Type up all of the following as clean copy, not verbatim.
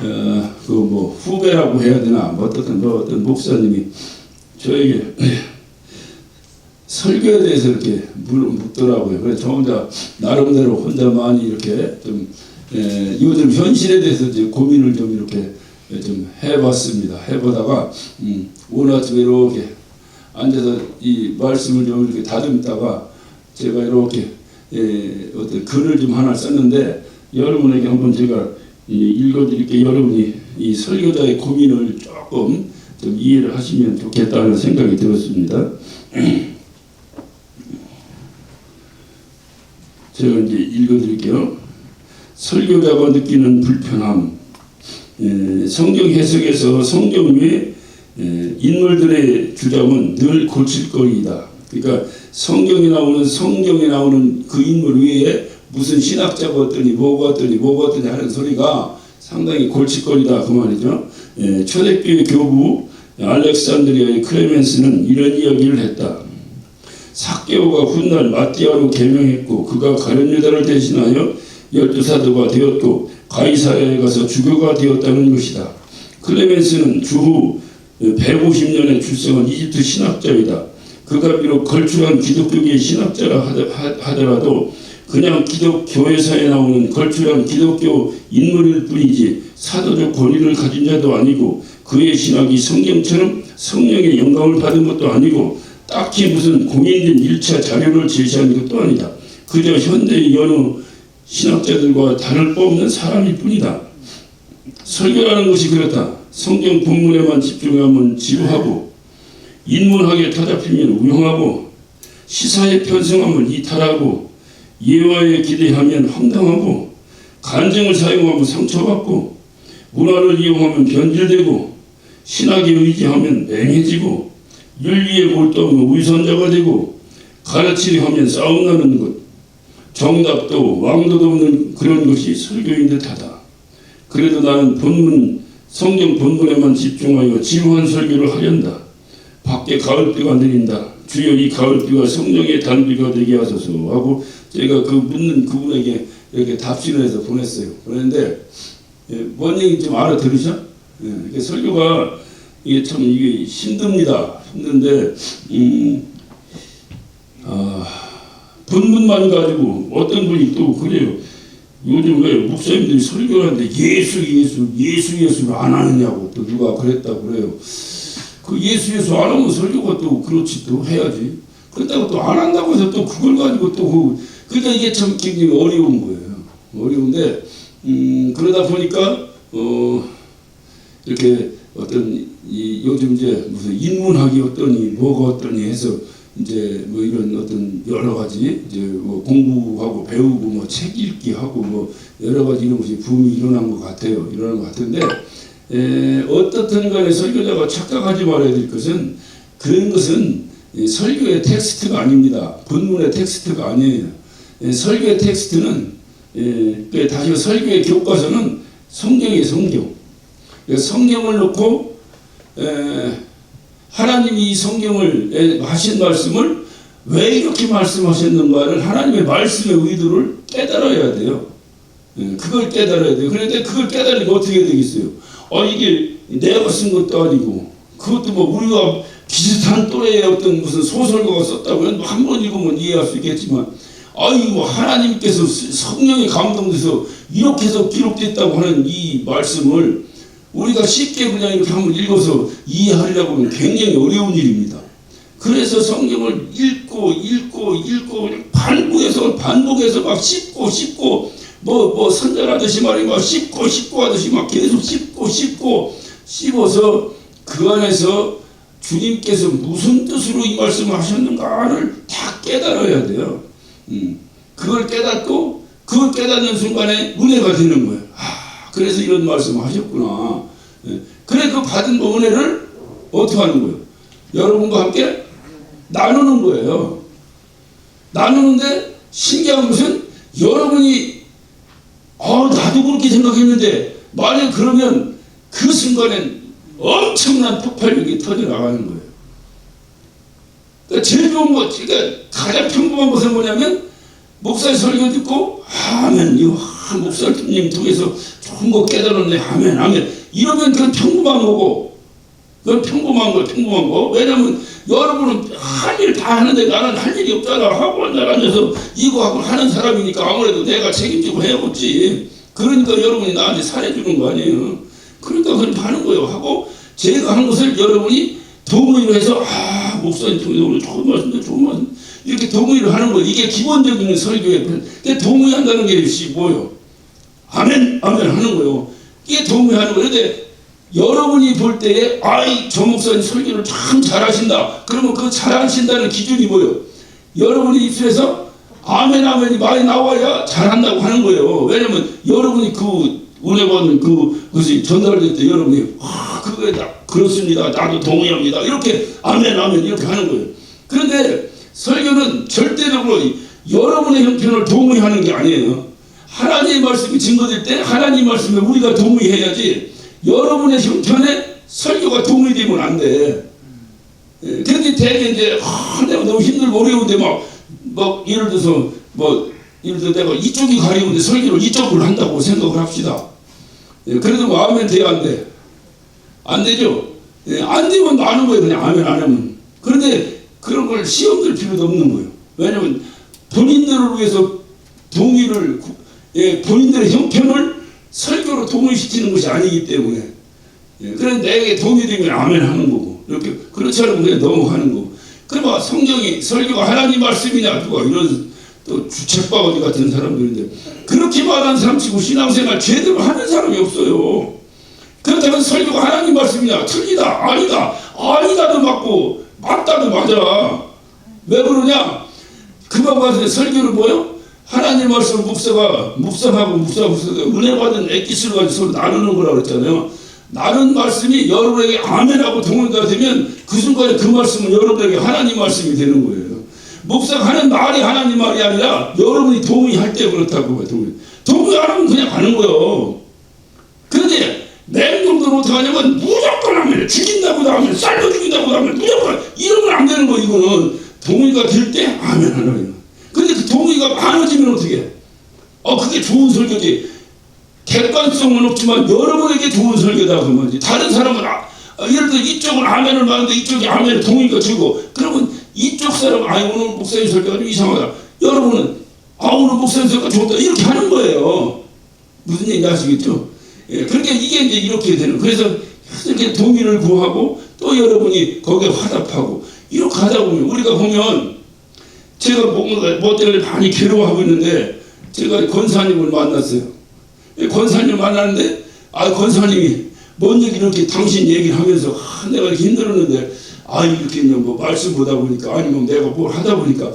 그 뭐 후배라고 해야 되나 뭐 어떤 목사님이 저에게 설교에 대해서 이렇게 묻더라고요. 그래서 저 혼자 나름대로 혼자 많이 이렇게 좀 요즘 현실에 대해서 이제 고민을 좀 이렇게 좀 해봤습니다. 해보다가 오늘 아침에 이렇게 앉아서 이 말씀을 좀 이렇게 다듬다가 제가 이렇게 어떤 글을 좀 하나 썼는데 여러분에게 한번 제가 읽어드릴게요. 여러분이 이 설교자의 고민을 조금 좀 이해를 하시면 좋겠다는 생각이 들었습니다. 제가 이제 읽어드릴게요. 설교자가 느끼는 불편함. 성경 해석에서 성경 외 인물들의 주장은 늘 고칠거리이다. 그러니까 성경에 나오는 그 인물 외에 무슨 신학자가 어떠니 뭐가 어떠니 하는 소리가 상당히 골칫거리다 그 말이죠. 초대교회 교부 알렉산드리아의 클레멘스는 이런 이야기를 했다. 삭개오가 훗날 마띠아로 개명했고 그가 가룟 유다를 대신하여 12사도가 되었고 가이사랴에 가서 주교가 되었다는 것이다. 클레멘스는 주후 150년에 출생한 이집트 신학자이다. 그가 비록 걸출한 기독교계의 신학자라 하더라도 그냥 교회사에 나오는 걸출한 기독교 인물일 뿐이지 사도적 권위를 가진 자도 아니고 그의 신학이 성경처럼 성령의 영감을 받은 것도 아니고 딱히 무슨 공인된 1차 자료를 제시한 것도 아니다. 그저 현대의 여느 신학자들과 다를 바 없는 사람일 뿐이다. 설교라는 것이 그렇다. 성경 본문에만 집중하면 지루하고 인문학에 타잡히면 우영하고 시사에 편성하면 이탈하고 예화에 기대하면 황당하고 간증을 사용하면 상처받고 문화를 이용하면 변질되고 신학에 의지하면 맹해지고 윤리에 몰두하면 위선자가 되고 가르치려 하면 싸움나는 것 정답도 왕도도 없는 그런 것이 설교인 듯하다. 그래도 나는 성경 본문에만 집중하여 지루한 설교를 하련다. 밖에 가을비가 내린다. 주여 이 가을비가 성령의 단비가 되게 하소서 하고 제가 그 묻는 그분에게 이렇게 답신을 해서 보냈어요. 그런데 뭔 얘기인지 좀 알아들으셔? 설교가 이게 참 이게 힘듭니다. 힘든데 본문만 가지고 어떤 분이 또 그래요. 요즘 왜 목사님들이 설교를 하는데 예수를 안 하느냐고 또 누가 그랬다고 그래요. 그 예수 안 하면 설교가 또 그렇지 또 해야지. 그렇다고 또 안 한다고 해서 또 그걸 가지고 또 그러니까 이게 참 굉장히 어려운 거예요. 어려운데 그러다 보니까 이렇게 어떤 요즘 이제 무슨 인문학이 어떠니 뭐가 어떠니 해서 이제 뭐 이런 어떤 여러 가지 이제 뭐 공부하고 배우고 뭐 책 읽기 하고 뭐 여러 가지 이런 것이 붐이 일어난 것 같아요. 일어난 것 같은데 어떻든 간에 설교자가 착각하지 말아야 될 것은 그런 것은 설교의 텍스트가 아닙니다. 본문의 텍스트가 아니에요. 설교의 텍스트는 다시 설교의 교과서는 성경이에요. 성경. 성경을 놓고 하나님이 이 성경을 하신 말씀을 왜 이렇게 말씀하셨는가를 하나님의 말씀의 의도를 깨달아야 돼요. 그걸 깨달아야 돼요. 그런데 그걸 깨달으니까 어떻게 되겠어요? 이게 내가 쓴 것도 아니고 그것도 뭐 우리가 비슷한 또래의 어떤 무슨 소설가가 썼다고 한 번 읽으면 이해할 수 있겠지만 뭐 하나님께서 성령에 감동돼서 이렇게 해서 기록됐다고 하는 이 말씀을 우리가 쉽게 그냥 이렇게 한번 읽어서 이해하려고 하면 굉장히 어려운 일입니다. 그래서 성경을 읽고 반복해서 막 씹고 뭐 선전하듯이 말이야 막 씹고 하듯이 막 계속 씹고 씹어서 그 안에서 주님께서 무슨 뜻으로 이 말씀을 하셨는가를 다 깨달아야 돼요. 그걸 깨닫고 그걸 깨닫는 순간에 은혜가 되는 거예요. 그래서 이런 말씀을 하셨구나. 그래 그 받은 은혜를 어떻게 하는 거예요? 여러분과 함께 나누는 거예요. 나누는데 신기한 것은 여러분이 나도 그렇게 생각했는데 만약 그러면 그 순간엔 엄청난 폭발력이 터져나가는 거예요. 그러니까 제일 좋은 그러니까 가장 평범한 것은 뭐냐면 목사의 설교 듣고 아멘 이거 목사님 통해서 좋은 거 깨달았네. 아멘, 아멘. 이러면 그건 평범한 거고, 그건 평범한 거야, 평범한 거. 왜냐면 여러분은 할 일 다 하는데 나는 할 일이 없잖아. 학원 나가면서 이거 하고 하는 사람이니까 아무래도 내가 책임지고 해야겠지. 그러니까 여러분이 나한테 살해주는 거 아니에요. 그러니까 그렇게 하는 거예요. 하고 제가 한 것을 여러분이 동의를 해서 목사님 통해서 오늘 좋은 말씀인데 좋은 말씀 이렇게 동의를 하는 거예요. 이게 기본적인 설교예요. 근데 동의한다는 게 뭐예요? 아멘, 아멘 하는 거예요. 이게 동의하는 거예요. 근데 여러분이 볼 때에 저 목사님 설교를 참 잘하신다. 그러면 그 잘하신다는 기준이 뭐예요? 여러분이 입술에서 아멘, 아멘이 많이 나와야 잘한다고 하는 거예요. 왜냐면 여러분이 그 은혜 받는 그것이 전달될 때 여러분이 그거에 그렇습니다. 나도 동의합니다. 이렇게 아멘, 아멘 이렇게 하는 거예요. 그런데 설교는 절대적으로 여러분의 형편을 동의하는 게 아니에요. 하나님의 말씀이 증거될 때 하나님 말씀에 우리가 동의해야지 여러분의 형편에 설교가 동의되면 안 돼. 그런데 대개 이제 내가 너무 힘들고 어려운데 막 예를 들어서 내가 이쪽이 가려운데 설교를 이쪽으로 한다고 생각을 합시다. 그래도 아멘 돼야 안 돼? 안 되죠? 안 되면 아는 거예요. 그냥 아멘 안 하면. 그런데 그런 걸 시험 들 필요도 없는 거예요. 왜냐면 본인들을 위해서 동의를 본인들의 형편을 설교로 동의시키는 것이 아니기 때문에 그런데 내게 동의되면 아멘 하는 거고 이렇게 그렇지 않으면 그냥 넘어가는 거고. 그러면 성경이 설교가 하나님 말씀이냐 누가 이런 또 주책바가지 같은 사람들인데 그렇게 말하는 사람 치고 신앙생활 제대로 하는 사람이 없어요. 그렇다면 설교가 하나님 말씀이냐 틀리다 아니다 아니다도 맞고 맞다도 맞아. 왜 그러냐? 그만 봐서 설교를 뭐요? 하나님 말씀을 묵상하고 은혜 받은 엑기스를 가지고 서로 나누는 거라고 그랬잖아요. 나눈 말씀이 여러분에게 아멘하고 동의가 되면 그 순간에 그 말씀은 여러분에게 하나님 말씀이 되는 거예요. 묵상하는 말이 하나님 말이 아니라 여러분이 동의할 때 그렇다고 봐요. 동의 안 하면 그냥 가는 거예요. 그런데 맹종들은 어떻게 하냐면 무조건 하면 죽인다고 하면 쌀로 죽인다고 하면 무조건 이러면 안 되는 거예요. 이거는 동의가 될 때 아멘 하는 거예요. 근데 그 동의가 많아지면 어떻게 해? 그게 좋은 설교지. 객관성은 없지만 여러분에게 좋은 설교다 그 말이지. 다른 사람은 예를 들어 이쪽은 아멘을 말하는데 이쪽이 아멘을 동의가 주고 그러면 이쪽 사람은 오늘 목사님 설교가 좀 이상하다. 여러분은 오늘 목사님 설교가 좋다. 이렇게 하는 거예요. 무슨 얘기 아시겠죠? 그러니까 이게 이제 이렇게 되는. 그래서 이렇게 동의를 구하고 또 여러분이 거기에 화답하고 이렇게 하다 보면 우리가 보면 제가 뭐 때문에 많이 괴로워하고 있는데 제가 권사님을 만났어요. 권사님을 만났는데 권사님이 뭔 얘기 이렇게 당신 얘기를 하면서 내가 이렇게 힘들었는데 이렇게 뭐 말씀 보다 보니까 아니면 내가 뭘 하다 보니까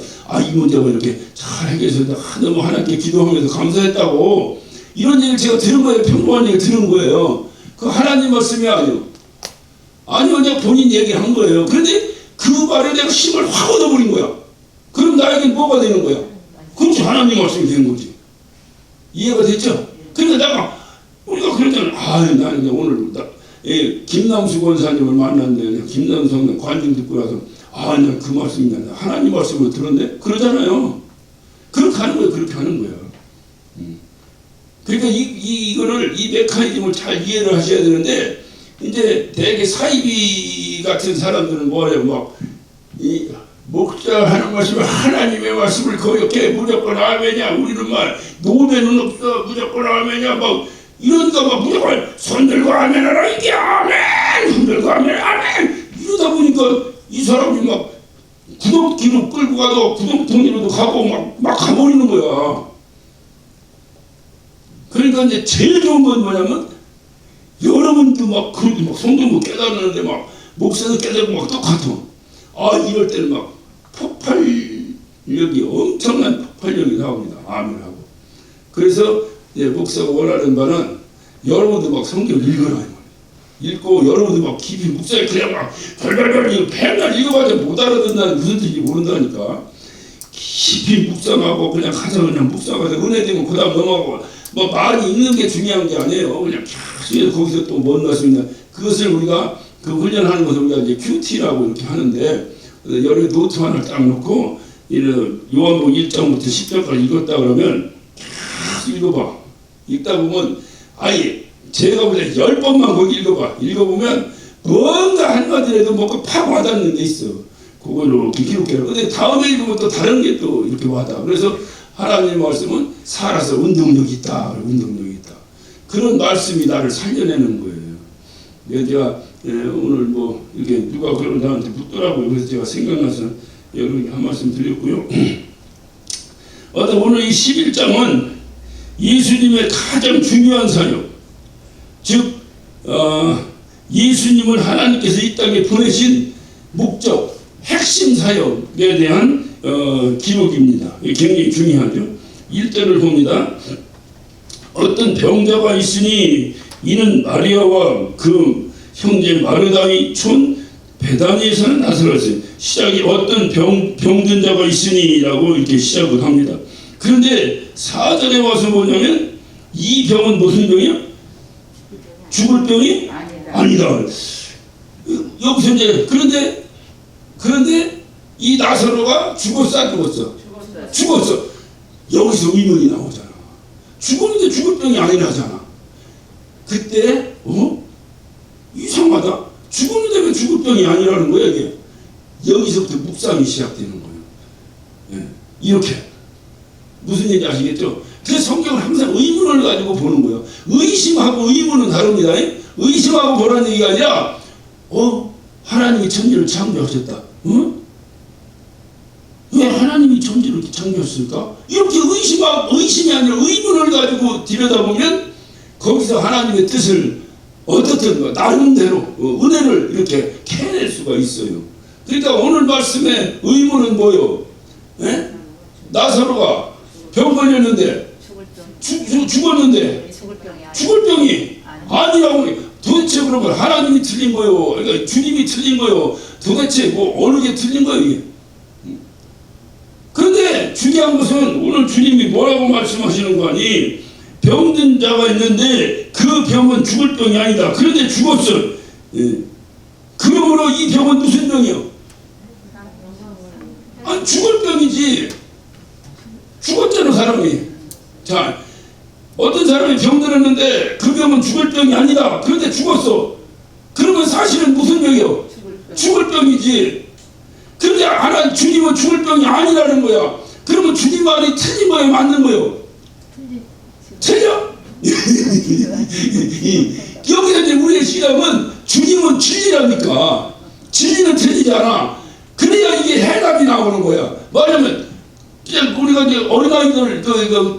이 문제가 이렇게 잘 해결해서 너무 하나님께 기도하면서 감사했다고 이런 얘기를 제가 들은 거예요. 평범한 얘기 들은 거예요. 그 하나님 말씀이 아니요. 그냥 본인 얘기를 한 거예요. 그런데 그 말에 내가 힘을 확 얻어버린 거야. 그럼 나에게 뭐가 되는 거야? 그렇지 하나님 말씀이 되는 거지. 이해가 됐죠? 그러니까 우리가 그랬잖아. 나는 오늘 김남수 권사님을 만났는데 김남수 관중 듣고 나서 나 그 말씀이 나 하나님 말씀을 들었네? 그러잖아요. 그렇게 하는 거예요. 그렇게 하는 거예요. 그러니까 이 메커니즘을 잘 이해를 하셔야 되는데 이제 대개 사이비 같은 사람들은 뭐예요? 목자 하는 말씀을 하나님의 말씀을 거역해 무조건 아멘이야. 우리는 노배는 없어 무조건 아멘이야. 이러니까 무조건 손 들고 아멘하라 이게 아멘 손 들고 아멘 이러다 보니까 이 사람이 구독기로 끌고 가도 구독통이로도 가고 막 가버리는 거야. 그러니까 이제 제일 좋은 건 뭐냐면 여러분도 그렇게 성경도 깨달았는데 목사도 깨달고 똑같아. 이럴 때는 폭발력이 엄청난 폭발력이 나옵니다. 아멘하고. 그래서 목사가 원하는 바는 여러분도 성경 읽어라. 읽고 여러분도 깊이 목사님 그냥 별별별 이거 맨날 읽어봐야 못 알아듣는다는 무슨 뜻인지 모른다니까. 깊이 묵상하고 그냥 가서 그냥 묵상하서 은혜되면 그 다음 넘어가고 많이 읽는 게 중요한 게 아니에요. 그냥 계속 거기서 또 뭔 말씀이냐. 그것을 우리가 그 훈련하는 것을 우리가 이제 큐티라고 이렇게 하는데 여러 노트 하나 딱 놓고 요한복음 1장부터 10장까지 읽었다 그러면 계속 읽어봐. 읽다 보면 아예 제가 볼 때 10번만 거기 읽어봐. 읽어보면 뭔가 한마디라도 뭔가 팍 와닿는 게 있어. 그걸로 이렇게 기록해요. 근데 다음에 읽으면 또 다른 게 또 이렇게 와닿아. 그래서 하나님의 말씀은 살아서 운동력이 있다. 운동력이 있다. 그런 말씀이 나를 살려내는 거예요. 제가 오늘 뭐 이렇게 누가 그런 나한테 묻더라고요. 그래서 제가 생각나서 여러분께 한 말씀 드렸고요. 오늘 이 11장은 예수님의 가장 중요한 사역, 즉 예수님을 하나님께서 이 땅에 보내신 목적, 핵심 사역에 대한 기록입니다. 굉장히 중요하죠. 1절을 봅니다. 어떤 병자가 있으니 이는 마리아와 그 형제 마르다의 촌 베다니에서는 나사로스. 시작이 어떤 병든 자가 있으니라고 이렇게 시작을 합니다. 그런데 4절에 와서 뭐냐면 이 병은 무슨 병이야? 죽을 병이 아니다. 여기서 이제 그런데 이 나사로가 죽었어 안 죽었어? 죽었어. 여기서 의문이 나오잖아. 죽었는데 죽을 병이 아니라잖아. 그때 이상하다. 죽었는데 왜 죽을 병이 아니라는 거야 이게. 여기서부터 묵상이 시작되는 거예요. 예. 이렇게 무슨 얘기 아시겠죠? 그래서 성경은 항상 의문을 가지고 보는 거예요. 의심하고 의문은 다릅니다. 의심하고 보라는 얘기가 아니라 하나님이 천지를 창조하셨다. 왜 하나님이 천지를 창조했을까? 이렇게 의심이 아니라 의문을 가지고 들여다보면 거기서 하나님의 뜻을 어떻든 나름대로 은혜를 이렇게 캐낼 수가 있어요. 그러니까 오늘 말씀의 의문은 뭐요? 예? 나사로가 병 걸렸는데 죽었는데 죽을 병이 아니라고. 도대체 그러면 하나님이 틀린 거요? 그러니까 주님이 틀린 거요? 도대체 뭐 어느 게 틀린 거예요 이게? 그런데 중요한 것은 오늘 주님이 뭐라고 말씀하시는 거 아니? 병든 자가 있는데 그 병은 죽을 병이 아니다. 그런데 죽었어. 예. 그러므로 이 병은 무슨 병이요? 아니 죽을 병이지. 죽었잖아 사람이. 자, 어떤 사람이 병들었는데 그 병은 죽을 병이 아니다. 그런데 죽었어. 그러면 사실은 무슨 병이요? 죽을 병이지. 그런데 주님은 죽을 병이 아니라는 거야. 그러면 주님 말이 틀린 거예요? 맞는 거예요? 틀려? 여기서 이제 우리의 시각은 주님은 진리라니까. 진리는 틀리지 않아. 그래야 이게 해답이 나오는 거야. 말하면 그냥 우리가 이제 어린아이들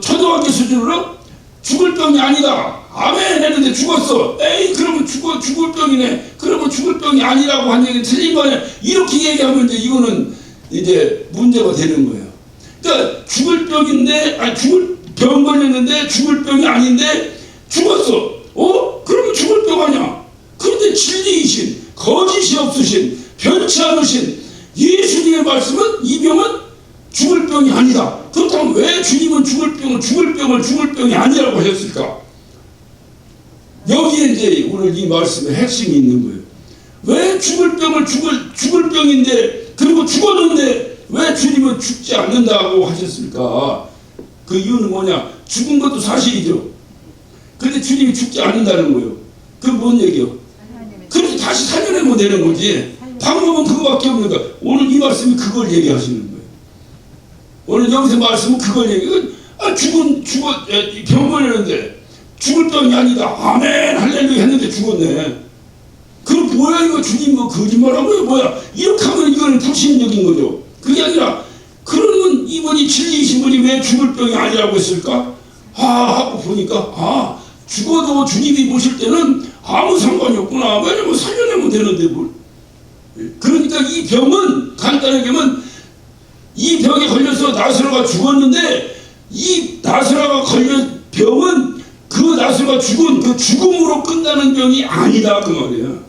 초등학교 수준으로 죽을 병이 아니다. 아멘 했는데 죽었어. 에이 그러면 죽을 병이네. 그러면 죽을 병이 아니라고 한 얘기는 틀린 거네. 이렇게 얘기하면 이제 이거는 이제 문제가 되는 거예요. 그러니까 죽을 병인데 병 걸렸는데 죽을 병이 아닌데 죽었어. 그러면 죽을 병 아니야. 그런데 진리이신 거짓이 없으신 변치 않으신 예수님의 말씀은 이 병은 죽을 병이 아니다. 그렇다면 왜 주님은 죽을 병이 아니라고 하셨을까? 여기에 이제 오늘 이 말씀의 핵심이 있는 거예요. 왜 죽을 병인데 그리고 죽었는데 왜 주님은 죽지 않는다고 하셨을까? 그 이유는 뭐냐? 죽은 것도 사실이죠. 그런데 주님이 죽지 않는다는 거예요. 그건 뭔 얘기요? 그래서 다시 살려내면 되는 거지. 방법은 그거밖에 없는 거야. 오늘 이 말씀이 그걸 얘기하시는 거예요. 오늘 여기서 말씀은 그걸 얘기해요. 병 걸렸는데 죽을 병이 아니다. 아멘 할렐루야 했는데 죽었네. 그럼 뭐야 이거 주님 거짓말하고요 뭐야. 이렇게 하면 이거는 불신적인 거죠. 그게 아니라 그러면 이분이 진리이신 분이 왜 죽을 병이 아니라고 했을까? 하고 보니까 죽어도 주님이 보실 때는 아무 상관이 없구나. 왜냐면 살려내면 되는데 뭘. 그러니까 이 병은 간단하게 하면 이 병에 걸려서 나사로가 죽었는데 이 나사로가 걸린 병은 그 나사로가 죽은 그 죽음으로 끝나는 병이 아니다 그 말이야.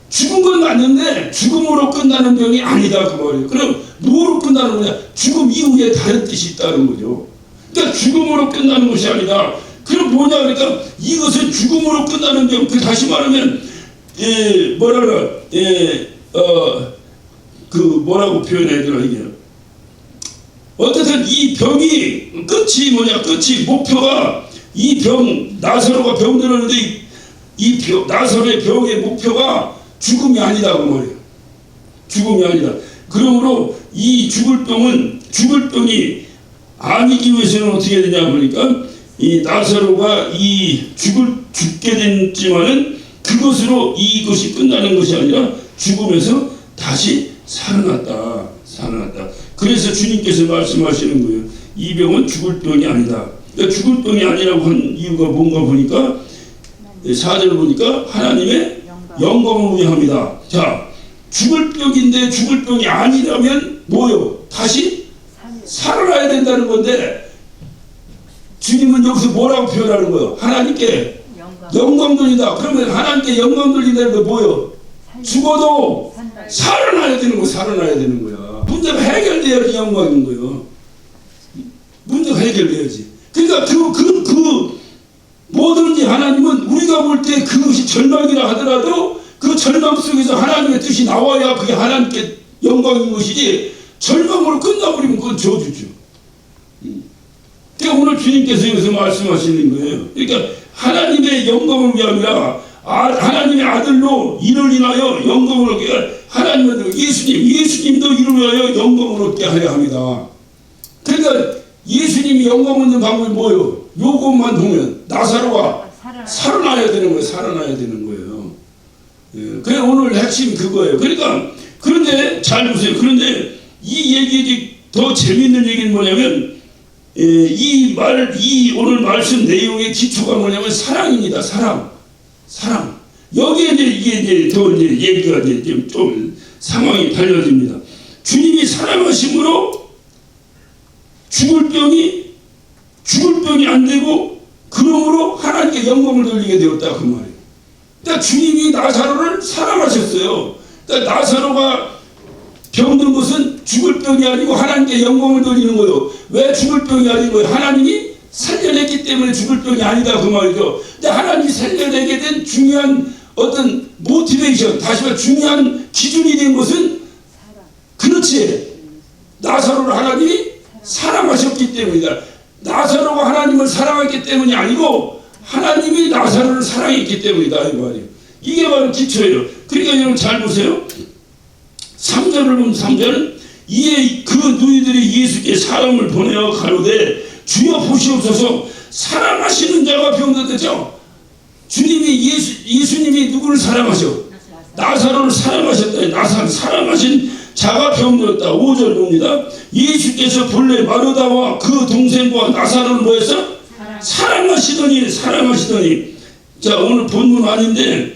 죽은 건 맞는데 죽음으로 끝나는 병이 아니다 그 말이에요. 그럼 뭐로 끝나는 거냐? 죽음 이후에 다른 뜻이 있다는 거죠. 그러니까 죽음으로 끝나는 것이 아니다. 그럼 뭐냐? 그러니까 이것은 죽음으로 끝나는 병. 그 다시 말하면 뭐라고 표현해야 되나 이게. 어쨌든 이 병이 끝이 뭐냐? 끝이 목표가 이 병, 나사로가 병들었는데 이 나사로의 병의 목표가 죽음이 아니다 그 말이에요. 죽음이 아니다. 그러므로 이 죽을 병이 아니기 위해서는 어떻게 되냐 보니까 이 나사로가 죽게 됐지만은 그것으로 이것이 끝나는 것이 아니라 죽음에서 다시 살아났다. 그래서 주님께서 말씀하시는 거예요. 이 병은 죽을 병이 아니다. 그러니까 죽을 병이 아니라고 한 이유가 뭔가 보니까 4절을 보니까 하나님의 영광을 위함이다. 자, 죽을 병인데 죽을 병이 아니라면 뭐요? 다시 살아나야 된다는 건데 주님은 여기서 뭐라고 표현하는 거예요? 하나님께 영광 돌린다. 그러면 하나님께 영광 돌린다는 거 뭐예요? 죽어도 살아나야 되는 거야. 문제가 해결돼야지 영광인 거예요. 문제가 해결돼야지. 그러니까 뭐든지 하나님은 우리가 볼 때 그것이 절망이라 하더라도 그 절망 속에서 하나님의 뜻이 나와야 그게 하나님께 영광인 것이지 절망으로 끝나버리면 그건 저주죠. 그러니까 오늘 주님께서 여기서 말씀하시는 거예요. 그러니까 하나님의 영광을 위함이라 하나님의 아들로 이를 인하여 영광을 얻게 하나님은 예수님도 이를 위하여 영광을 얻게 하려 합니다. 그러니까 예수님이 영광 얻는 방법이 뭐예요? 요것만 보면 나사로가 살아나야 되는 거예요. 예, 그래 오늘 핵심 그거예요. 그러니까 그런데 잘 보세요. 그런데 이 얘기 더 재미있는 얘기는 뭐냐면 이 오늘 말씀 내용의 기초가 뭐냐면 사랑입니다. 사랑. 여기에 이게 더 얘기가 좀 상황이 달라집니다. 주님이 사랑하심으로 죽을 병이 안 되고 그러므로 하나님께 영광을 돌리게 되었다 그 말이에요. 그러니까 주님이 나사로를 사랑하셨어요. 그러니까 나사로가 병든 것은 죽을 병이 아니고 하나님께 영광을 돌리는 거예요. 왜 죽을 병이 아닌 거예요? 하나님이 살려냈기 때문에 죽을 병이 아니다 그 말이죠. 근데 하나님이 살려내게 된 중요한 어떤 모티베이션, 다시 말해 중요한 기준이 된 것은 그렇지. 나사로를 하나님이 사랑하셨기 때문이다. 나사로가 하나님을 사랑했기 때문이 아니고 하나님이 나사로를 사랑했기 때문이다 이 말이에요. 이게 바로 기초예요. 그러니까 여러분 잘 보세요. 3절을 보면 3절은 이에 그 누이들이 예수께 사람을 보내어 가로되 주여 보시옵소서 사랑하시는 자가 병들었죠. 예수님이 누구를 사랑하셔? 나사로를 사랑하셨다. 사랑하신 자가 병들었다. 5절 봅니다. 예수께서 본래 마르다와 그 동생과 나사로를 뭐했어? 사랑하시더니. 자 오늘 본문 아닌데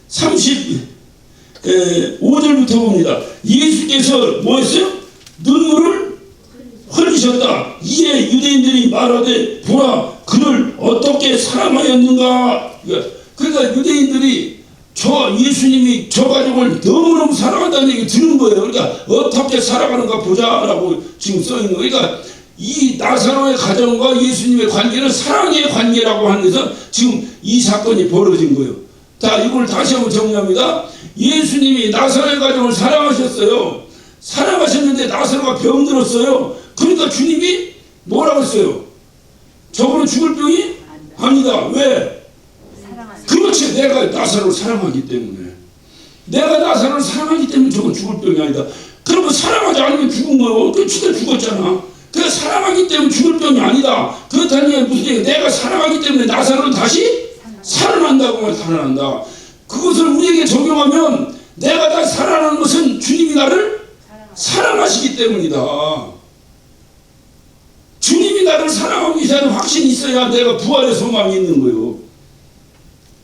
35절부터 봅니다. 예수께서 뭐했어요? 눈물을 흘리셨다. 이에 유대인들이 말하되 보라 그를 어떻게 사랑하였는가. 그러니까 유대인들이 예수님이 저 가족을 너무너무 사랑한다는 얘기 들은 거예요. 그러니까 어떻게 살아가는가 보자라고 지금 써있는 거예요. 그러니까 이 나사로의 가정과 예수님의 관계는 사랑의 관계라고 하면서 지금 이 사건이 벌어진 거예요. 자, 이걸 다시 한번 정리합니다. 예수님이 나사로의 가정을 사랑하셨어요. 사랑하셨는데 나사로가 병들었어요. 그러니까 주님이 뭐라고 했어요? 저거는 죽을 병이 아니다. 왜? 그렇지. 내가 나사로를 사랑하기 때문에. 저건 죽을 병이 아니다. 그러면 사랑하지 않으면 죽은 거예요. 그 진짜 죽었잖아. 그래서 사랑하기 때문에 죽을 병이 아니다. 그렇다는 게 무슨 얘기야? 내가 사랑하기 때문에 나사로는 다시 살아난다고 말 살아난다. 그것을 우리에게 적용하면 내가 다시 살아나는 것은 주님이 나를 사랑하시기 때문이다. 주님이 나를 사랑하고 계시다는 확신이 있어야 내가 부활의 소망이 있는 거예요.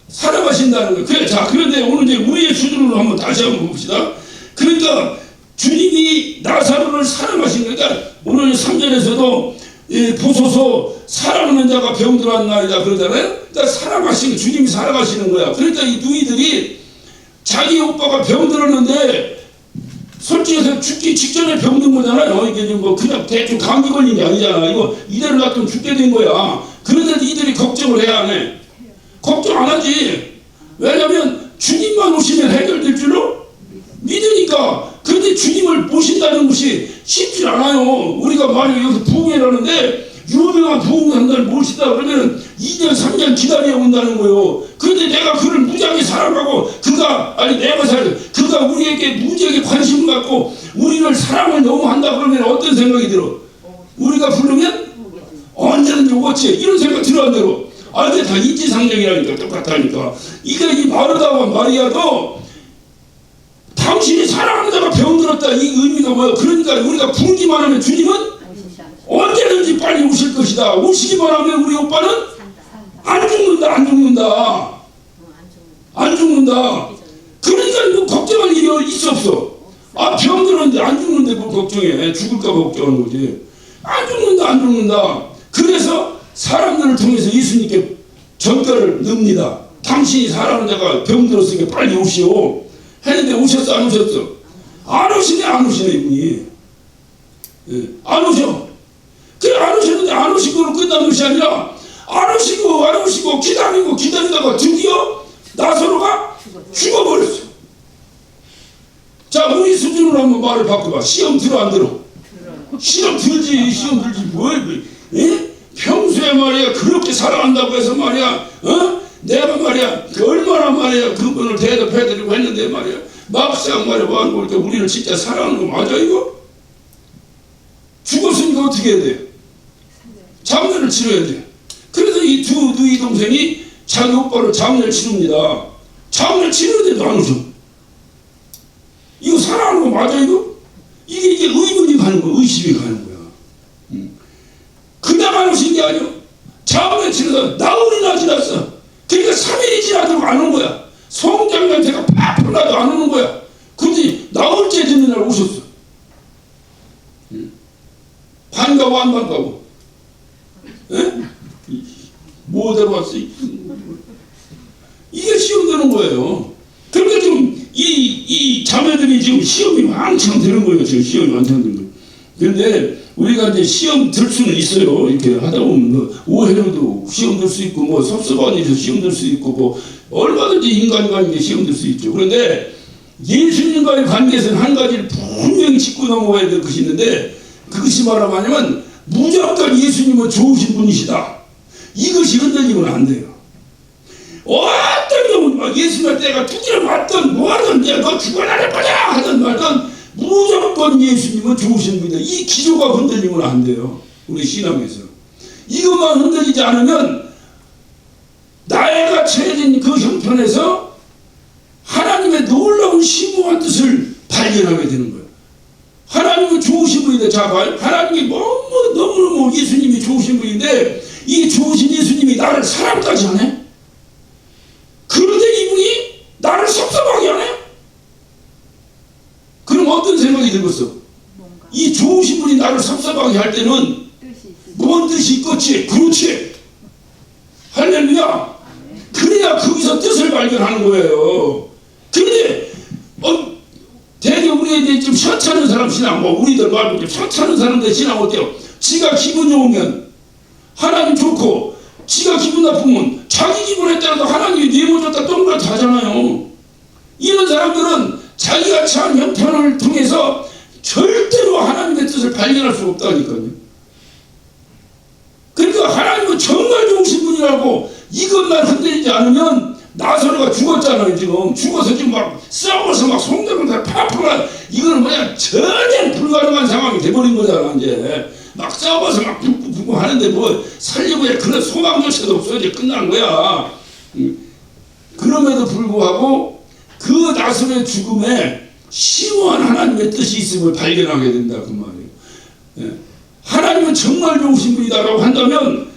사랑하신다는 거예요. 그래, 자, 그런데 오늘 이제 우리의 수준으로 한번 다시 한번 봅시다. 그러니까 주님이 나사로를 사랑하신 거니까 오늘 3절에서도 보소서 사랑하는 자가 병들었나이다 그러잖아요. 그러니까 사랑하시는 주님이 사랑하시는 거야. 그러니까 이 누이들이 자기 오빠가 병들었는데 솔직히 죽기 직전에 병든 거잖아요. 이게 뭐 그냥 대충 감기 걸린 게 아니잖아. 이거 이대로 놔두면 죽게 된 거야. 그런데 이들이 걱정을 해야 하네. 걱정 안 하지. 왜냐면 주님만 오시면 해결될 줄로 믿으니까. 그런데 주님을 모신다는 것이 쉽지 않아요. 우리가 만약 여기서 부흥회를 하는데 유명한 부흥한다를 모시다 그러면 2년 3년 기다려 온다는 거예요. 그런데 내가 그를 무지하게 사랑하고 그가 우리에게 무지하게 관심을 갖고 우리를 사랑을 너무 한다 그러면 어떤 생각이 들어? 우리가 부르면 언제든지 오겠지 이런 생각 들어 안 들어? 근데 다 인지상정이라니까 똑같다니까. 이게 이 마르다와 마리아도 당신이 사랑하는 자가 병들었다 이 의미가 뭐야? 그러니까 우리가 부르기만 하면 주님은 언제든지 빨리 오실 것이다. 오시기만 하면 우리 오빠는 안 죽는다. 안 죽는다. 그러니까 뭐 걱정할 일이 있어 없어. 병들었는데 안 죽는데 뭘 걱정해. 죽을까 봐 걱정하는 거지. 안 죽는다. 그래서 사람들을 통해서 예수님께 전가를 넣습니다. 당신이 사랑하는 자가 병들었으니까 빨리 오시오. 했는데 오셨어 안 오셨어? 안 오시네 이분이. 안 오셔. 그래 안 오셨는데 안 오신 거로 끝난 것이 아니라 안 오시고 기다리다가 드디어 나사로가 죽어버렸어. 자 우리 수준으로 한번 말을 바꿔봐. 시험 들어 안 들어? 시험 들지 평소에 말이야 그렇게 사랑한다고 해서 말이야 내가 말이야 얼마나 말이야 그분을 대접해드리고 했는데 말이야 막상 말이야 볼 때 우리를 진짜 사랑하는 거 맞아 이거? 죽었으니까 어떻게 해야 돼? 장례를 치러야 돼. 그래서 이 두 누이 동생이 자기 오빠를 장례를 치릅니다. 장례를 치르는데도 안 오셔. 이거 사랑하는 거 맞아 이거? 이게 의문이 가는 거야. 의심이 가는 거야. 그냥 안 오신 게 아니야. 장례 치러서 나흘이나 지났어. 그러니까 3일이 지나도 안 온 거야. 성장면태가 팍 나도 안 오는 거야. 근데 나흘째 되는 날 오셨어. 반가워 안 반가워? 뭐대로 왔어? 이게 시험 되는 거예요. 그러니까 지금 이 자매들이 지금 시험이 왕창 되는 거예요. 지금 시험이 왕창 되는 거예요. 그런데 우리가 이제 시험 들 수는 있어요. 이렇게 하다 보면 오해로도 시험 들 수 있고 뭐 섭섭한 일에서 시험 들 수 있고 뭐 얼마든지 인간관계에 시험 들 수 있죠. 그런데 예수님과의 관계에서는 한 가지를 분명히 짚고 넘어가야 될 것이 있는데 그것이 말하면 무조건 예수님은 좋으신 분이시다. 이것이 흔들리면 안 돼요. 어떤 경우는 막 예수님 때가 두드려 맞든 뭐하든 너 죽어나갈 거냐 하든 말든 무조건 예수님은 좋으신 분이다. 이 기조가 흔들리면 안 돼요. 우리 신앙에서. 이것만 흔들리지 않으면 나이가 채해진 그 형편에서 하나님의 놀라운 심오한 뜻을 발견하게 되는 거예요. 하나님은 좋으신 분인데 자발 하나님이 너무너무 예수님이 좋으신 분인데 이 좋으신 예수님이 나를 사랑까지 하네? 그런데 이분이 나를 섭섭하게 하네? 그럼 어떤 생각이 들겠어? 이 좋으신 분이 나를 섭섭하게 할 때는 뭔 뜻이 있겠지? 그렇지. 할렐루야. 그래야 거기서 뜻을 발견하는 거예요. 그런데 대개 우리가 이제 좀 셔차는 사람 신앙, 우리들 말고 좀 셔차는 사람들 신앙 어때요? 지가 기분 좋으면 하나님 좋고, 지가 기분 나쁘면 자기 기분에 따라서 하나님이 내모줬다 동그랗다 하잖아요. 이런 사람들은 자기가 처한 형편을 통해서 절대로 하나님의 뜻을 발견할 수 없다니까요. 그러니까 하나님은 정말 좋으신 분이라고 이것만 흔들리지 않으면 나사로가 죽었잖아요. 지금 죽어서 지금 막 싸워서 막 송대문 다 팍팍한 이거는 뭐냐 전혀 불가능한 상황이 돼버린 거잖아. 이제 막 싸워서 막 붓고 하는데 뭐 살려고 해 그런 소망조차도 없어. 이제 끝난 거야. 그럼에도 불구하고 그 나사로의 죽음에 심오한 하나님의 뜻이 있음을 발견하게 된다 그 말이에요. 하나님은 정말 좋으신 분이다라고 한다면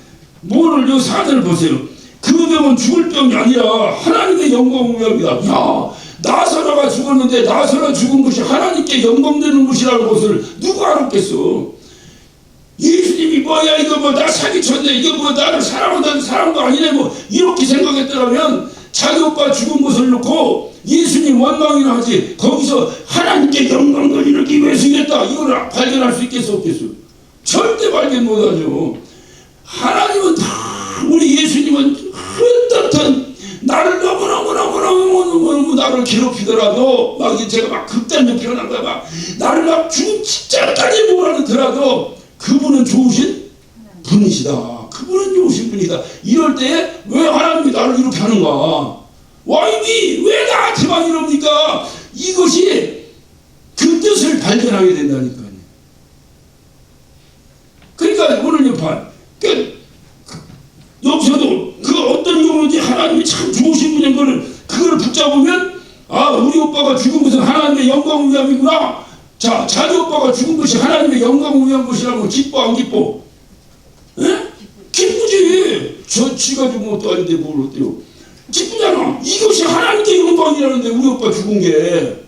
뭐를 요 사전을 보세요. 그 병은 죽을 병이 아니라 하나님의 영광입니다. 야, 나사로가 죽었는데 나사로가 죽은 것이 하나님께 영광되는 것이라는 것을 누가 알았겠어? 예수님이 뭐야 이거 뭐 나 사기쳤네 이거 뭐 나를 사랑한다는 사람도 아니네 뭐 이렇게 생각했더라면 자기 오빠 죽은 것을 놓고 예수님 원망이나 하지 거기서 하나님께 영광 돌리기 위해서 이랬다 이걸 발견할 수 있겠어 없겠어? 절대 발견 못하죠. 하나님은 다 우리 예수님은 어떻든 나를 너무너무 나를 괴롭히더라도 막 제가 막 극단적 표현한 거야 막 나를 막 죽음 직전까지 몰아넣더라도 그분은 좋으신 분이시다. 그분은 좋으신 분이다. 이럴 때 왜 하나님이 나를 이렇게 하는가? 와이비 왜 나한테만 이럽니까? 이것이 그 뜻을 발견하게 된다니까요. 그러니까 오늘 여판 여기서도 그 어떤 경우인지 하나님이 참 좋으신 분인 거를 그걸 붙잡으면 아 우리 오빠가 죽은 것은 하나님의 영광을 위함이구나. 자 자기 오빠가 죽은 것이 하나님의 영광을 위한 것이라면 기뻐 안 기뻐? 에? 기쁘지. 저 지가지고 것도 아닌데 뭘 어때요? 기쁘잖아. 이것이 하나님께 영광이라는데 우리 오빠 죽은 게.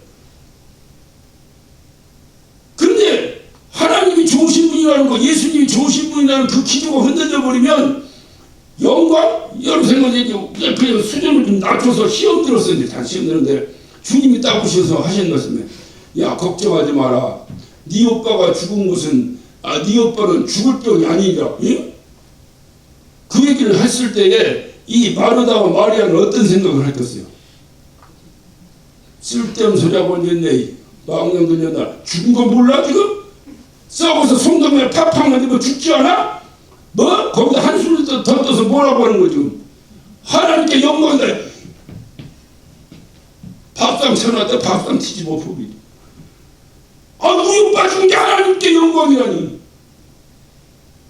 그런데 하나님이 좋으신 분이라는 거, 예수님이 좋으신 분이라는 그 기조가 흔들려 버리면 영광? 여러분 생각해 그냥 수준을 좀 낮춰서 시험 들었어요. 다 시험 들었는데 주님이 딱 오셔서 하신 말씀에 야 걱정하지 마라. 네 오빠가 죽은 것은 네 오빠는 죽을 병이 아니라. 예? 그 얘기를 했을 때에 이 마르다와 마리아는 어떤 생각을 했겠어요? 쓸데없는 소리하고 있네. 망령도 년다. 죽은 거 몰라 지금? 썩어서 송동에 팍팍 만들고 죽지 않아? 뭐? 거기다 한숨을 더 떠서 뭐라고 하는 거죠? 하나님께 영광이다. 밥상 쳐놨다 밥상 뒤집어 보기. 우리 오빠 죽은 게 하나님께 영광이라니.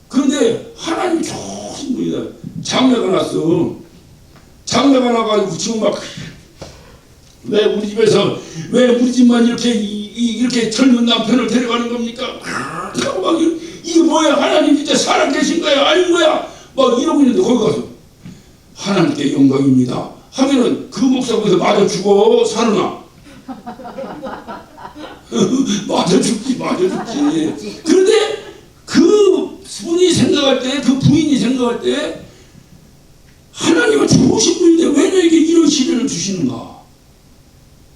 그런데 하나님 좋은 분이다. 장례가 났어. 장례가 나가지고 지금 막 왜 우리 집에서 왜 우리 집만 이렇게 젊은 남편을 데려가는 겁니까? 하고 막 이게 뭐야? 하나님 진짜 살아계신 거야? 아닌 거야? 막 이러고 있는데 거기 가서 하나님께 영광입니다 하면은 그 목사 거기서 맞아 죽어 살아나. 맞아 죽지. 그런데 그 분이 생각할 때, 그 부인이 생각할 때 하나님은 좋으신 분인데 왜 너에게 이런 시련을 주시는가?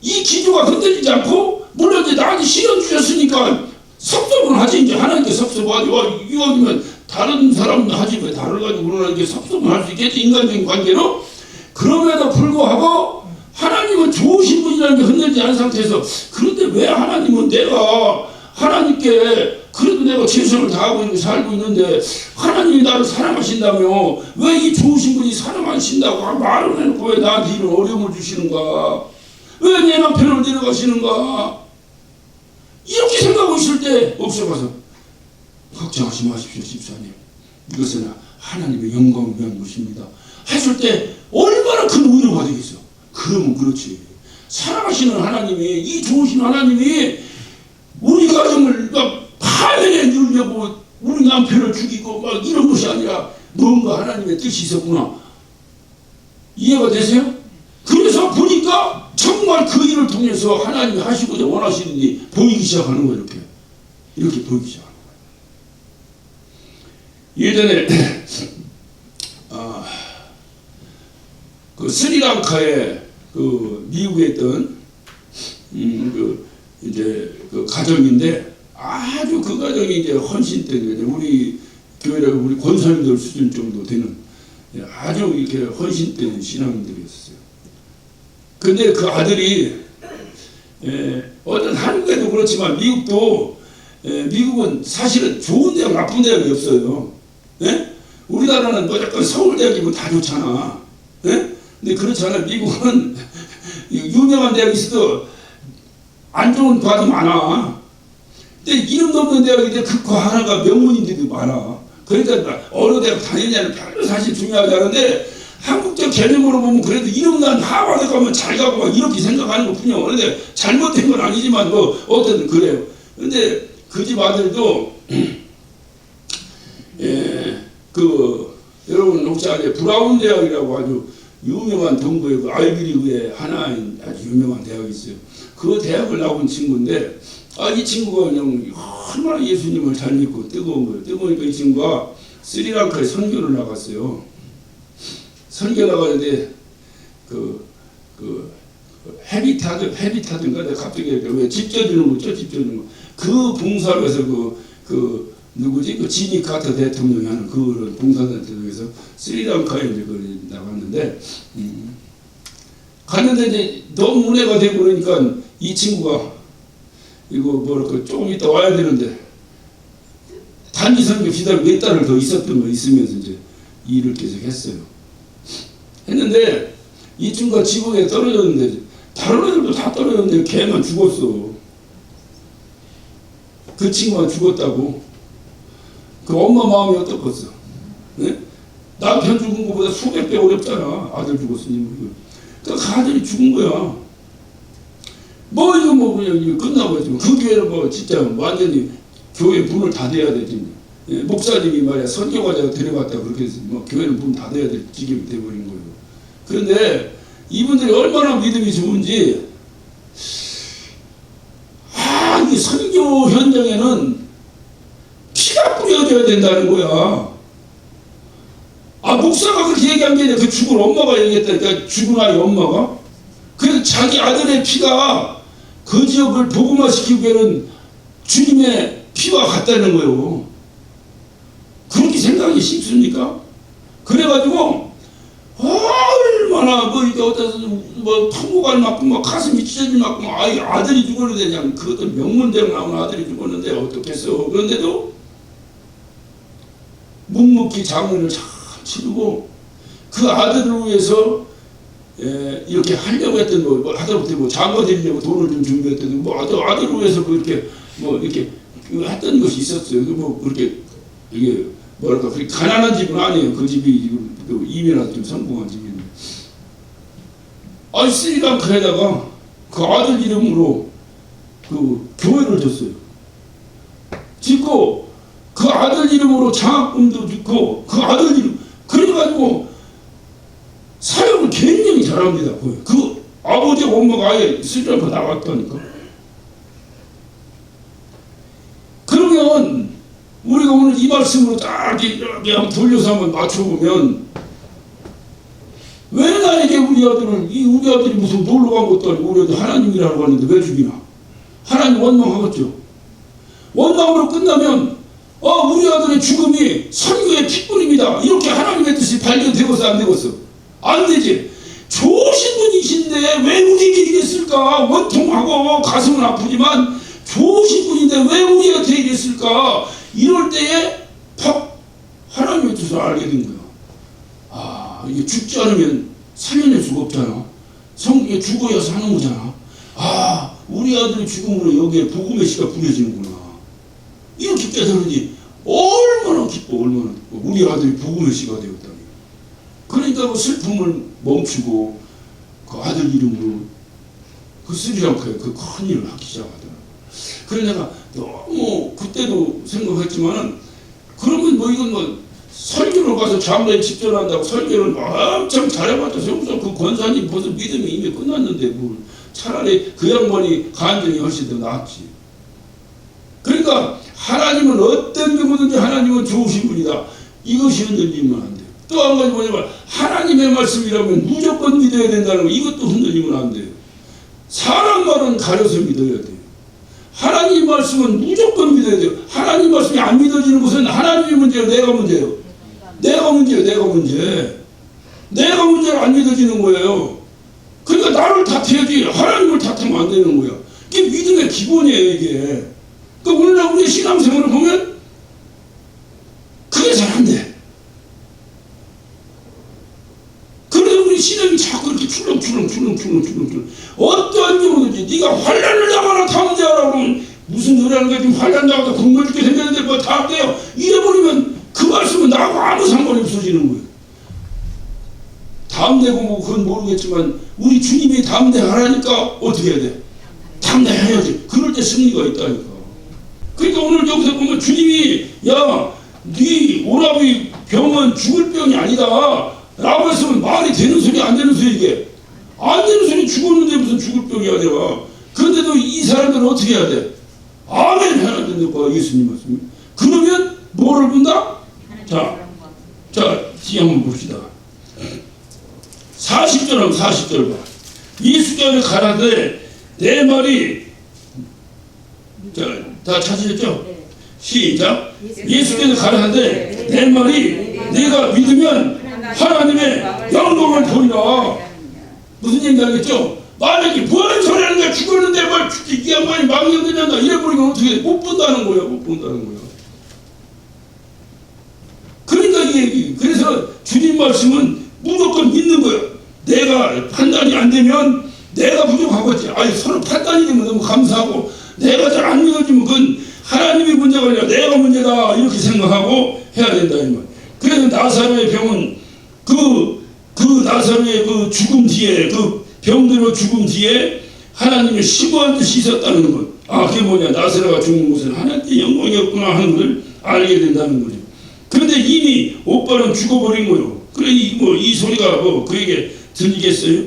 이 기조가 흔들리지 않고 물론 이제 나한테 시련 주셨으니까 섭섭은 하지. 이제 하나님께 섭섭하지. 이거면 다른 사람은 하지 왜 다른 가지고 그러는 게 섭섭은 할 수 있겠지. 인간적인 관계로. 그럼에도 불구하고 하나님은 좋으신 분이라는 게 흔들리지 않은 상태에서 그런데 왜 하나님은 내가 하나님께 그래도 내가 최선을 다하고 살고 있는데 하나님이 나를 사랑하신다며 왜 이 좋으신 분이 사랑하신다고 말을 해놓고 왜 나한테 이런 어려움을 주시는가? 왜 내 남편을 데려가시는가? 이렇게 생각하고 있을 때 없어가서 걱정하지 마십시오 집사님. 이것은 하나님의 영광을 위한 것입니다 했을 때 얼마나 큰 위로가 되겠어. 그러면 그렇지. 사랑하시는 하나님이 이 좋으신 하나님이 우리 가정을 막 파멸에 늘려고 우리 남편을 죽이고 막 이런 것이 아니라 뭔가 하나님의 뜻이 있었구나. 이해가 되세요? 그래서 보니까 정말 그 일을 통해서 하나님이 하시고자 원하시는 일이 보이기 시작하는 거예요. 이렇게 보이기 시작하는 거예요. 예전에 그 스리랑카에 그 미국에 있던 이제 그 가정인데 아주 그 가정이 이제 헌신된 우리 교회라 우리 권사님들 수준 정도 되는 아주 이렇게 헌신된 신앙인들이었어요. 근데 그 아들이 어떤 한국에도 그렇지만 미국도 미국은 사실은 좋은 대학 나쁜 대학이 없어요. 예? 우리나라는 뭐 약간 서울대학이면 다 좋잖아. 예? 근데 그렇잖아. 미국은 유명한 대학이 있어도 안 좋은 과도 많아. 근데 이름도 없는 대학인데 그 과 하나가 명문인들도 많아. 그러니까 어느 대학 다니냐는 별로 사실 중요하지 않은데 한국적 개념으로 보면 그래도 이름 난 하버드 가면 잘 가고 막 이렇게 생각하는 것 뿐이야. 그런데 잘못된 건 아니지만 뭐 어쨌든 그래요. 근데 그 집 아들도 여러분 혹시 아세요? 브라운 대학이라고 아주 유명한 동부의 그 아이비리그의 하나인 아주 유명한 대학이 있어요. 그 대학을 나온 친구인데 이 친구가 그냥 얼마나 예수님을 잘 믿고 뜨거운 거예요. 뜨거우니까 이 친구가 스리랑카에 선교를 나갔어요. 선교 나가는데 헤비타든가 내가 갑자기 왜 집 져주는 거죠? 집 져주는 거. 그 봉사를 해서 누구지? 그 지미 카터 대통령이 하는 그런 봉사단체에서 스리랑카에 이제 나갔는데 갔는데 이제 너무 은혜가 되고 그러니까 이 친구가 이거 뭐랄까 조금 이따 와야 되는데 단지 선교 기다리고 몇 달을 더 있었던 거 있으면서 이제 일을 계속 했어요. 했는데 이 친구가 지구에 떨어졌는데 다른 애들도 다 떨어졌는데 걔만 죽었어. 그 친구가 죽었다고. 그 엄마 마음이 어떻겠어? 네? 남편 죽은 것보다 수백 배 어렵잖아. 아들 죽었으니. 그러니까 아들이 죽은 거야. 뭐 이거 뭐 그냥 이거 끝나고 했지만 그 교회는 뭐 진짜 완전히 교회 문을 닫아야 되지. 예, 목사님이 말이야 선교과자 데려갔다 그렇게 해서 뭐 교회는 문 닫아야 될 지경이 돼버린 거예요. 그런데 이분들이 얼마나 믿음이 좋은지 이 선교 현장에는 피가 뿌려져야 된다는 거야. 목사가 그렇게 얘기한 게 아니라 그 죽은 엄마가 얘기했다니까. 죽은 아이 엄마가. 그래서 자기 아들의 피가 그 지역을 복음화시키기 위해는 주님의 피와 같다는 거예요. 그렇게 생각이 쉽습니까? 그래가지고 얼마나 뭐 이게 어디서 뭐 통곡을 맞고 뭐 가슴이 찢어질 맞고 아들이 죽었는데 그냥 그것도 명문대로 나온 아들이 죽었는데 어떻겠어. 그런데도 묵묵히 장례를 잘 치르고 그 아들을 위해서 이렇게 하려고 했던 뭐 하다못해 뭐 장가 드리려고 돈을 좀 준비했던 뭐 아들을 위해서 그렇게 뭐 이렇게 했던 것이 있었어요. 뭐 그렇게 이게 뭐랄까 그렇게 가난한 집은 아니에요. 그 집이 이민아도 좀 성공한 집인데. 스리랑카에다가 그 아들 이름으로 그 교회를 줬어요. 짓고 그 아들 이름으로 장학금도 주고 그 아들 이름 그래가지고 사역을 굉장히 잘합니다. 그 아버지 엄마가 아예 스리랑카 나갔다니까. 그러면 우리가 오늘 이 말씀으로 딱 이렇게 한번 돌려서 한번 맞춰보면 왜 나에게 우리 아들이 무슨 놀러 간 것도 아니고 우리 아들 하나님이라고 하는데 왜 죽이나? 하나님 원망하겠죠. 원망으로 끝나면 우리 아들의 죽음이 선교의 핏불입니다. 이렇게 하나님의 뜻이 발견되고서 안 되겠어? 안 되지. 좋으신 분이신데 왜 우리에게 이랬을까? 원통하고 가슴은 아프지만 좋으신 분인데 왜 우리한테 이랬을까? 이럴 때에 팍 하나님의 뜻을 알게 된 거야. 이게 죽지 않으면 살려낼 수가 없잖아. 성경에 죽어야 사는 거잖아. 우리 아들의 죽음으로 여기에 복음의 씨가 뿌려지는구나. 이렇게 깨달으니 얼마나 기뻐, 얼마나 기뻐. 우리 아들이 복음의 씨가 되었다니. 그러니까 그 슬픔을 멈추고 그 아들 이름으로 그 스리랑카에 그 큰 일을 하기 시작하더라. 그래서 내가 너무 그때도 생각했지만은 그러면 뭐 이건 뭐 설교를 가서 장례에 집전한다고 설교를 엄청 잘해봤자 여기서 그 권사님 벌써 믿음이 이미 끝났는데 뭘 차라리 그 양반이 간증이 훨씬 더 낫지. 그러니까 하나님은 어떤 경우든지 하나님은 좋으신 분이다. 이것이 흔들리면 안 돼요. 또 한 가지 뭐냐면 하나님의 말씀이라면 무조건 믿어야 된다는 거 이것도 흔들리면 안 돼요. 사람 말은 가려서 믿어야 돼요. 하나님 말씀은 무조건 믿어야 돼요. 하나님 말씀이 안 믿어지는 것은 하나님이 문제예요? 내가 문제예요? 내가 문제예요. 내가 문제로 안 믿어지는 거예요. 그러니까 나를 탓해야지 하나님을 탓하면 안 되는 거야. 이게 믿음의 기본이에요. 이게. 그러니까 오늘날 우리의 신앙생활을 보면 그게 잘 안 돼. 그래서 우리 신앙이 자꾸 이렇게 출렁출렁 어떠한 경우든지 네가 환난을 당하나 담대하라 그러면 무슨 소리 하는 거야. 지금 환난 당하다 굶어 죽게 생겼는데 뭐 담대요. 이래버리면 그 말씀은 나하고 아무 상관이 없어지는 거예요. 담대고 뭐 그건 모르겠지만 우리 주님이 담대하라니까 어떻게 해야 돼? 담대해야지. 그럴 때 승리가 있다니까. 그러니까 오늘 여기서 보면 주님이 네 오라비 병은 죽을 병이 아니다 라고 했으면 말이 되는 소리 안 되는 소리. 이게 안 되는 소리. 죽었는데 무슨 죽을 병이 아니라. 그런데도 이 사람들은 어떻게 해야 돼? 아멘 해야 된다는 거야. 예수님 말씀이. 그러면 뭐를 본다? 뒤에 한번 봅시다. 40절 봐. 예수께서 가라사대 내 말이 다 찾으셨죠? 네. 시작. 예수께서 가라사대 내 말이 네가 믿으면 하나님의 영광을 보리라. 무슨 얘기 알겠죠? 만약에 뭔 소리 하는 거야. 죽었는데 뭘 이 양반이 망령되냐 이래버리면 어떻게 못 본다는 거야. 못 본다는 거야. 얘기. 그래서 주님 말씀은 무조건 믿는 거야. 내가 판단이 안 되면 내가 부족하겠지. 아니 서로 판단이 되면 너무 감사하고, 내가 잘 안 믿어지면 그건 하나님의 문제가 아니라 내가 문제다 이렇게 생각하고 해야 된다 이 말. 그래서 나사로의 병은 그 나사로의 그 죽음 뒤에, 그 병들어 죽음 뒤에 하나님의 심오한 뜻이 있었다는 것. 아, 그게 뭐냐? 나사로가 죽는 것은 하나님의 영광이었구나 하는 것을 알게 된다는 거죠. 그런데 이미 오빠는 죽어버린 거요. 그래 이 소리가 그에게 들리겠어요?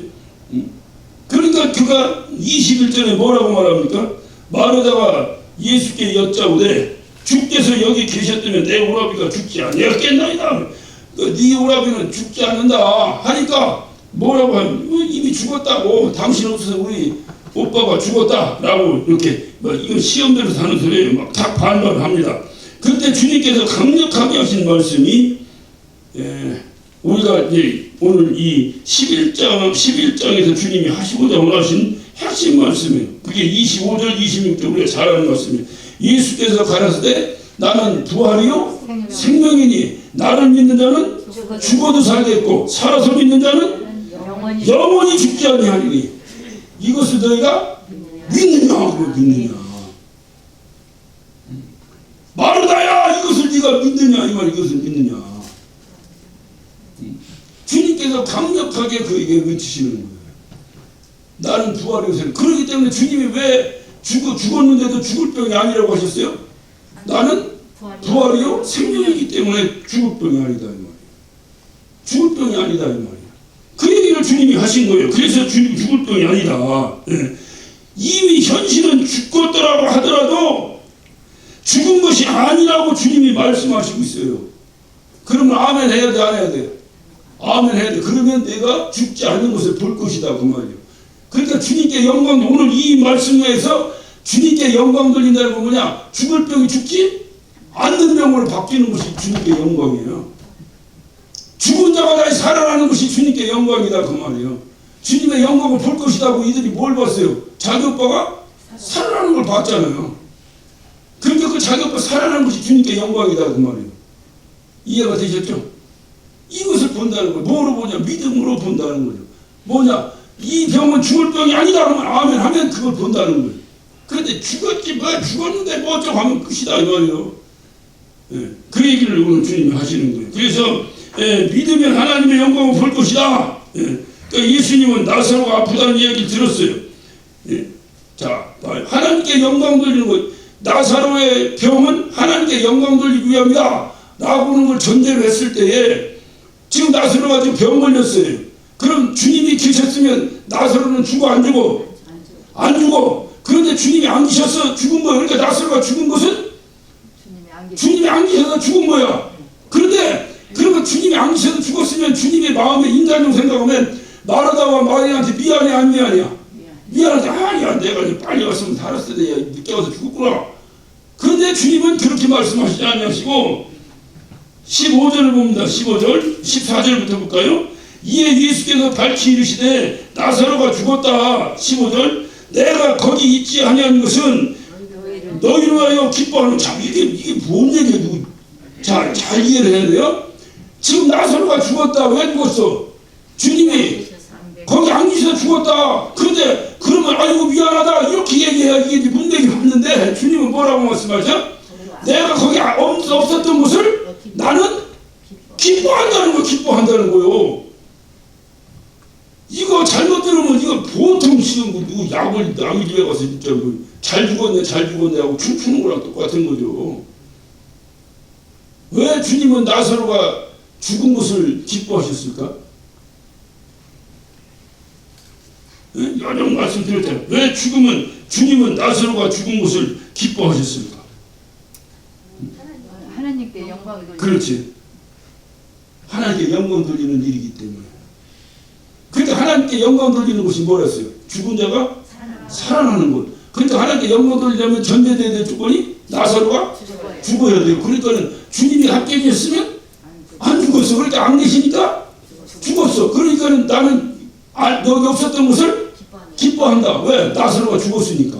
그러니까 그가 20일 전에 뭐라고 말합니까? 마르다가 예수께 여짜오되 주께서 여기 계셨다면 내 오라비가 죽지 아니었겠나이다. 네 오라비는 죽지 않는다 하니까 뭐라고 하면 이미 죽었다고, 당신 없어서 우리 오빠가 죽었다라고 이렇게 이거 시험대로 사는 소리예요. 막 다 반발을 합니다. 그때 주님께서 강력하게 하신 말씀이 우리가 이제 오늘 이 11장에서 주님이 하시고자 원하신 핵심 말씀이에요. 그게 25절 26절 우리가 잘 아는 말씀이에요. 예수께서 가라사대 나는 부활이요 생명이니 나를 믿는 자는 죽어도 살겠고 살아서 믿는 자는 영원히 죽지 아니하리니 이것을 너희가 믿느냐. 마르다야 이것을 네가 믿느냐 이 말. 이것을 믿느냐. 주님께서 강력하게 그에게 외치시는 거예요. 나는 부활이요 생명. 그렇기 때문에 주님이 왜 죽었는데도 죽을 병이 아니라고 하셨어요? 나는 부활이요 생명이기 때문에 죽을 병이 아니다 이 말이에요. 죽을 병이 아니다 이 말이에요. 그 얘기를 주님이 하신 거예요. 그래서 죽을 병이 아니다. 이미 현실은 죽었더라고 하더라도 죽은 것이 아니라고 주님이 말씀하시고 있어요. 그러면 아멘 해야 돼, 안 해야 돼? 아멘 해야 돼. 그러면 내가 죽지 않는 것을 볼 것이다 그 말이에요. 그러니까 주님께 영광, 오늘 이 말씀에서 주님께 영광 돌린다는 건 뭐냐? 죽을 병이 죽지 않는 병으로 바뀌는 것이 주님께 영광이에요. 죽은 자가 다시 살아나는 것이 주님께 영광이다 그 말이에요. 주님의 영광을 볼 것이다고 이들이 뭘 봤어요? 자기 오빠가 살아나는 걸 봤잖아요. 그러니까 그 자기 오빠 살아나는 것이 주님께 영광이다 그 말이에요. 이해가 되셨죠? 이것을 본다는 거예요. 뭐로 보냐? 믿음으로 본다는 거죠. 뭐냐? 이 병은 죽을 병이 아니다 그러면 아멘 하면 그걸 본다는 거예요. 그런데 죽었는데 뭐 어쩌고 하면 끝이다 이 말이에요. 그 얘기를 오늘 주님이 하시는 거예요. 그래서 믿으면 하나님의 영광을 볼 것이다. 그러니까 예수님은 나사로가 아프다는 이야기를 들었어요. 자, 하나님께 영광 돌리는 것, 나사로의 병은 하나님께 영광 돌리기 위함이다 라고 하는 걸 전제로 했을 때에 지금 나사로가 지금 병 걸렸어요. 그럼 주님이 계셨으면 나사로는 죽어 안 죽어? 안 죽어. 그런데 주님이 안 계셔서 죽은 거예요. 그러니까 나사로가 죽은 것은 주님이 안 계셔서 죽은 거야. 그런데 그러면 주님이 안 계셔서 죽었으면 주님의 마음에 인간용 생각하면 마르다와 마리아한테 미안해 안 미안해야? 미안하지. 아니야 내가 빨리 왔으면 살았을 때 늦게 와서 죽었구나. 그런데 주님은 그렇게 말씀하시지 않으시고 15절을 봅니다. 15절 14절부터 볼까요? 이에 예수께서 밝히 이르시되 나사로가 죽었다. 15절 내가 거기 있지 아니한 것은 너희로 하여 기뻐하는. 자 이게 뭔 얘기예요? 잘 이해를 해야 돼요. 지금 나사로가 죽었다. 왜 죽었어? 주님이 거기 안 계셔서 죽었다. 그런데 그러면 아이고 미안하다 이렇게 얘기해야 이게 문맥이 맞는데 주님은 뭐라고 말씀하죠? 내가 거기 없었던 것을 나는 기뻐한다는 거요. 이거 잘못 들으면 이거 보통 지금 누구 약을 남의 집에 가서 진짜 잘 죽었네 하고 춤추는 거랑 똑같은 거죠. 왜 주님은 나사로가 죽은 것을 기뻐하셨을까? 여러 말씀드렸잖아요. 왜 주님은 나사로가 죽은 것을 기뻐하셨을까? 하나님께 영광을 돌리는. 그렇지. 하나님께 영광 돌리는 일이기 때문에. 그러니까 하나님께 영광 돌리는 것이 뭐였어요? 죽은 자가 살아나는 것. 그러니까 하나님께 영광 돌리려면 전제돼야 될 조건이 나사로가 죽어야 돼요. 그러니까는 주님이 함께 계셨으면 안 죽었어. 그러니까 안 계시니까 죽었어. 그러니까는 나는 여기 없었던 것을 기뻐한다. 왜? 나사로가 죽었으니까.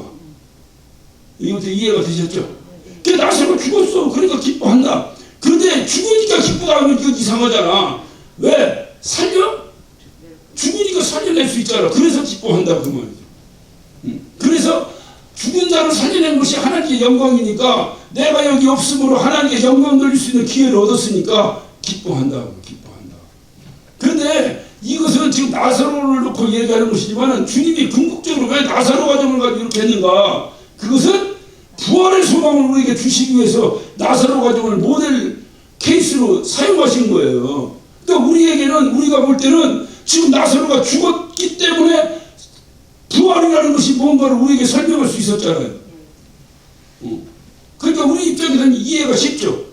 이것도 이해가 되셨죠? 그 나사로가 죽었어. 그러니까 기뻐한다. 그런데 그런데 죽으니까 기쁘다 하면 이거 이상하잖아. 왜? 살려? 죽으니까 살려낼 수 있잖아. 그래서 기뻐한다 그 말이죠. 그래서 죽은 자를 살려낸 것이 하나님의 영광이니까 내가 여기 없으므로 하나님의 영광 돌릴 수 있는 기회를 얻었으니까 기뻐한다고. 그런데 이것은 지금 나사로를 놓고 얘기하는 것이지만 주님이 궁극적으로 왜 나사로 가정을 가지고 이렇게 했는가? 그것은 부활의 소망을 우리에게 주시기 위해서 나사로 가정을 모델 케이스로 사용하신 거예요. 그러니까 우리에게는 우리가 볼 때는 지금 나사로가 죽었기 때문에 부활이라는 것이 뭔가를 우리에게 설명할 수 있었잖아요. 그러니까 우리 입장에서는 이해가 쉽죠.